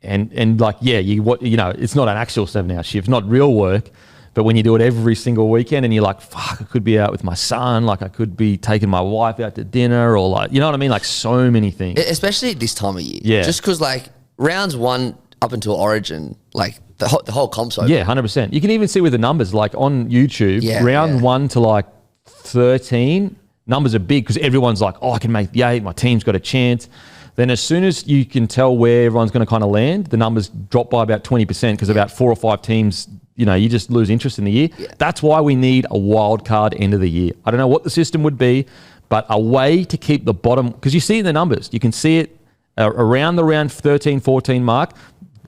And like, yeah, it's not an actual 7-hour shift, not real work, but when you do it every single weekend and you're like, fuck, I could be out with my son, like I could be taking my wife out to dinner, or like, you know what I mean? Like so many things. Especially this time of year. Yeah. Just because like rounds 1 up until Origin, like The whole comp's open. Yeah, 100%. You can even see with the numbers, like on YouTube, round 1 to like 13, numbers are big because everyone's like, oh, I can make the 8, my team's got a chance. Then as soon as you can tell where everyone's going to kind of land, the numbers drop by about 20% because about 4 or 5 teams, you just lose interest in the year. Yeah. That's why we need a wild card end of the year. I don't know what the system would be, but a way to keep the bottom, because you see in the numbers, you can see it around the round 13, 14 mark.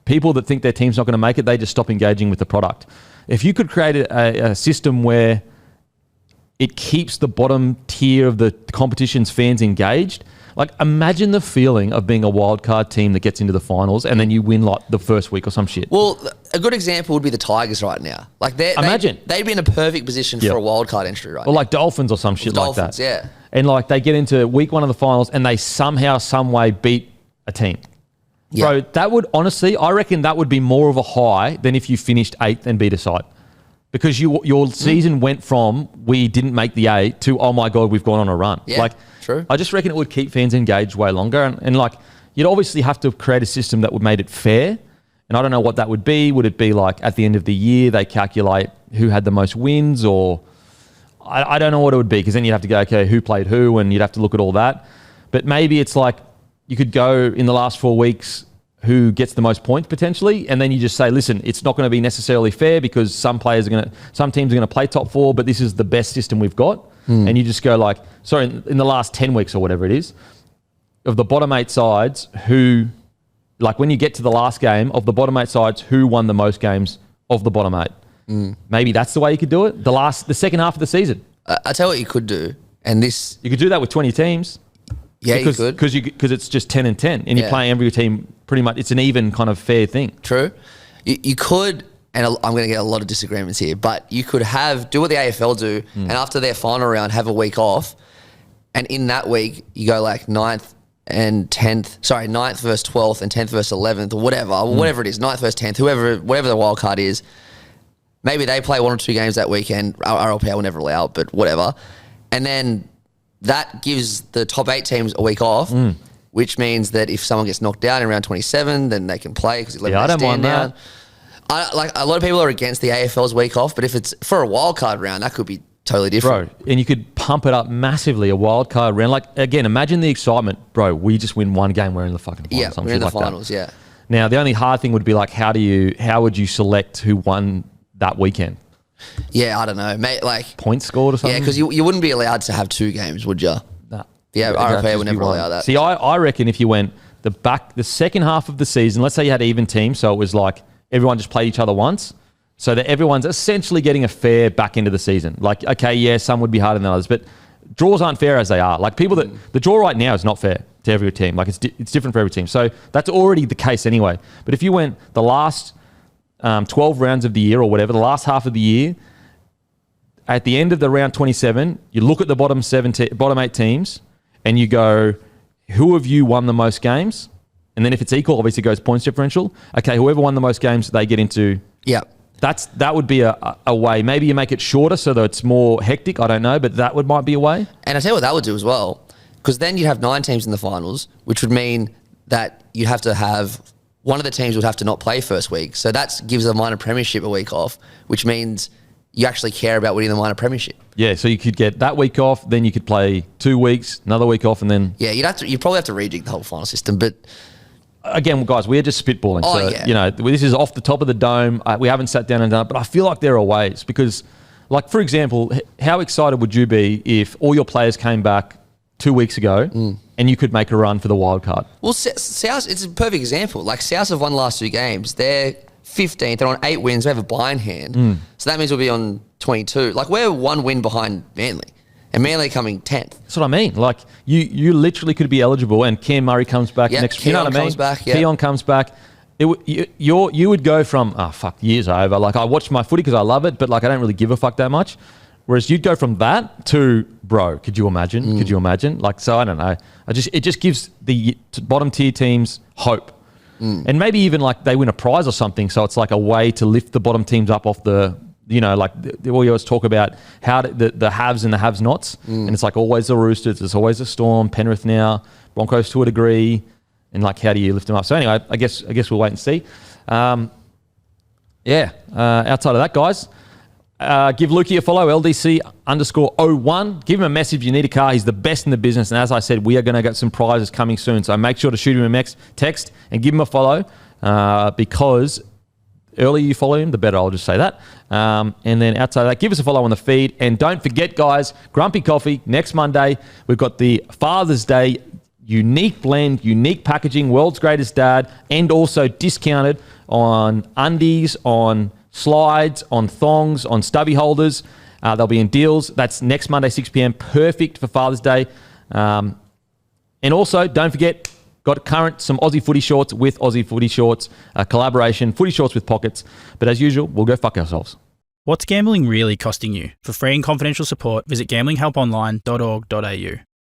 People that think their team's not going to make it, they just stop engaging with the product. If you could create a system where it keeps the bottom tier of the competition's fans engaged, like imagine the feeling of being a wildcard team that gets into the finals and then you win like the first week or some shit. Well, a good example would be the Tigers right now. Like they'd be in a perfect position for a wildcard entry right now. Or like Dolphins or some shit like that. Yeah. And like they get into week 1 of the finals and they somehow, some way beat a team. Yeah. Bro, that would honestly, I reckon that would be more of a high than if you finished 8th and beat a side. Because your season went from we didn't make the 8 to, oh my God, we've gone on a run. Yeah, like, true. I just reckon it would keep fans engaged way longer. And like, you'd obviously have to create a system that would make it fair. And I don't know what that would be. Would it be like at the end of the year, they calculate who had the most wins, or I don't know what it would be, because then you'd have to go, okay, who played who, and you'd have to look at all that. But maybe it's like you could go in the last 4 weeks, who gets the most points potentially, and then you just say, listen, it's not going to be necessarily fair because some teams are going to play top 4, but this is the best system we've got. And you just go like, sorry, in the last 10 weeks or whatever it is, of the bottom 8 sides, who, like when you get to the last game, of the bottom 8 sides, who won the most games of the bottom 8? Maybe that's the way you could do it. The second half of the season. I tell you what you could do, and this... You could do that with 20 teams. Yeah, you could. Because it's just 10 and 10, and you're playing every team pretty much. It's an even kind of fair thing. True. You could, and I'm going to get a lot of disagreements here, but you could do what the AFL do, and after their final round, have a week off, and in that week, you go like 9th versus 12th and 10th versus 11th, or whatever it is, 9th versus 10th, whatever the wild card is. Maybe they play 1 or 2 games that weekend. RLPA will never allow it, but whatever. And then that gives the top 8 teams a week off, which means that if someone gets knocked down in round 27, then they can play because 11 days stand down. Like a lot of people are against the AFL's week off, but if it's for a wild card round, that could be totally different. Bro, and you could pump it up massively, a wild card round. Like, again, imagine the excitement. Bro, we just win 1 game, we're in the fucking finals. Yeah, we're in the finals, that. Now, the only hard thing would be like, how would you select who won that weekend? Yeah, I don't know. Mate, like points scored or something? Yeah, because you wouldn't be allowed to have 2 games, would you? Nah. Yeah, RFA would never allow that. See, I reckon if you went the second half of the season, let's say you had even teams, so it was like everyone just played each other once, so that everyone's essentially getting a fair back into the season. Like, okay, yeah, some would be harder than others, but draws aren't fair as they are. Like the draw right now is not fair to every team. Like it's different for every team. So that's already the case anyway. But if you went the last 12 rounds of the year or whatever, the last half of the year, at the end of the round 27, you look at the bottom 8 teams and you go, who of you won the most games? And then if it's equal, obviously it goes points differential. Okay, whoever won the most games, they get into... Yeah. That would be a way. Maybe you make it shorter so that it's more hectic. I don't know, but might be a way. And I tell you what that would do as well, because then you'd have 9 teams in the finals, which would mean that you'd have to have... One of the teams would have to not play first week. So that gives the minor premiership a week off, which means you actually care about winning the minor premiership. Yeah, so you could get that week off, then you could play 2 weeks, another week off, and then... Yeah, you'd probably have to rejig the whole final system, but... Again, guys, we're just spitballing. Oh, so, yeah. This is off the top of the dome. We haven't sat down and done it, but I feel like there are ways because, like, for example, how excited would you be if all your players came back 2 weeks ago and you could make a run for the wild card? Well, South, it's a perfect example. Like, South have won the last 2 games. They're 15th. They're on 8 wins. They have a bye in hand. So that means we'll be on 22. Like, we're 1 win behind Manly. And Manly coming 10th. That's what I mean. Like, you literally could be eligible and Cam Murray comes back next... You know what I mean? Comes back, Keon comes back. You would go from, years are over. Like, I watch my footy because I love it, but, like, I don't really give a fuck that much. Whereas you'd go from that to, bro, could you imagine? Could you imagine? Like, so I don't know. It just gives the bottom tier teams hope. And maybe even, like, they win a prize or something, so it's like a way to lift the bottom teams up off the... like we always talk about how the haves and the have-nots, and it's like always the Roosters, there's always the Storm, Penrith now, Broncos to a degree, and like how do you lift them up? So anyway, I guess we'll wait and see. Outside of that, guys, give Lukey a follow, LDC_01. Give him a message if you need a car. He's the best in the business. And as I said, we are going to get some prizes coming soon. So make sure to shoot him a text and give him a follow because the earlier you follow him, the better. I'll just say that. And then outside of that, give us a follow on the feed. And don't forget, guys, Grumpy Coffee, next Monday, we've got the Father's Day unique blend, unique packaging, world's greatest dad, and also discounted on undies, on slides, on thongs, on stubby holders. They'll be in deals. That's next Monday, 6 p.m. Perfect for Father's Day. And also, don't forget, got some Aussie footy shorts with Aussie footy shorts, collaboration, footy shorts with pockets. But as usual, we'll go fuck ourselves. What's gambling really costing you? For free and confidential support, visit gamblinghelponline.org.au.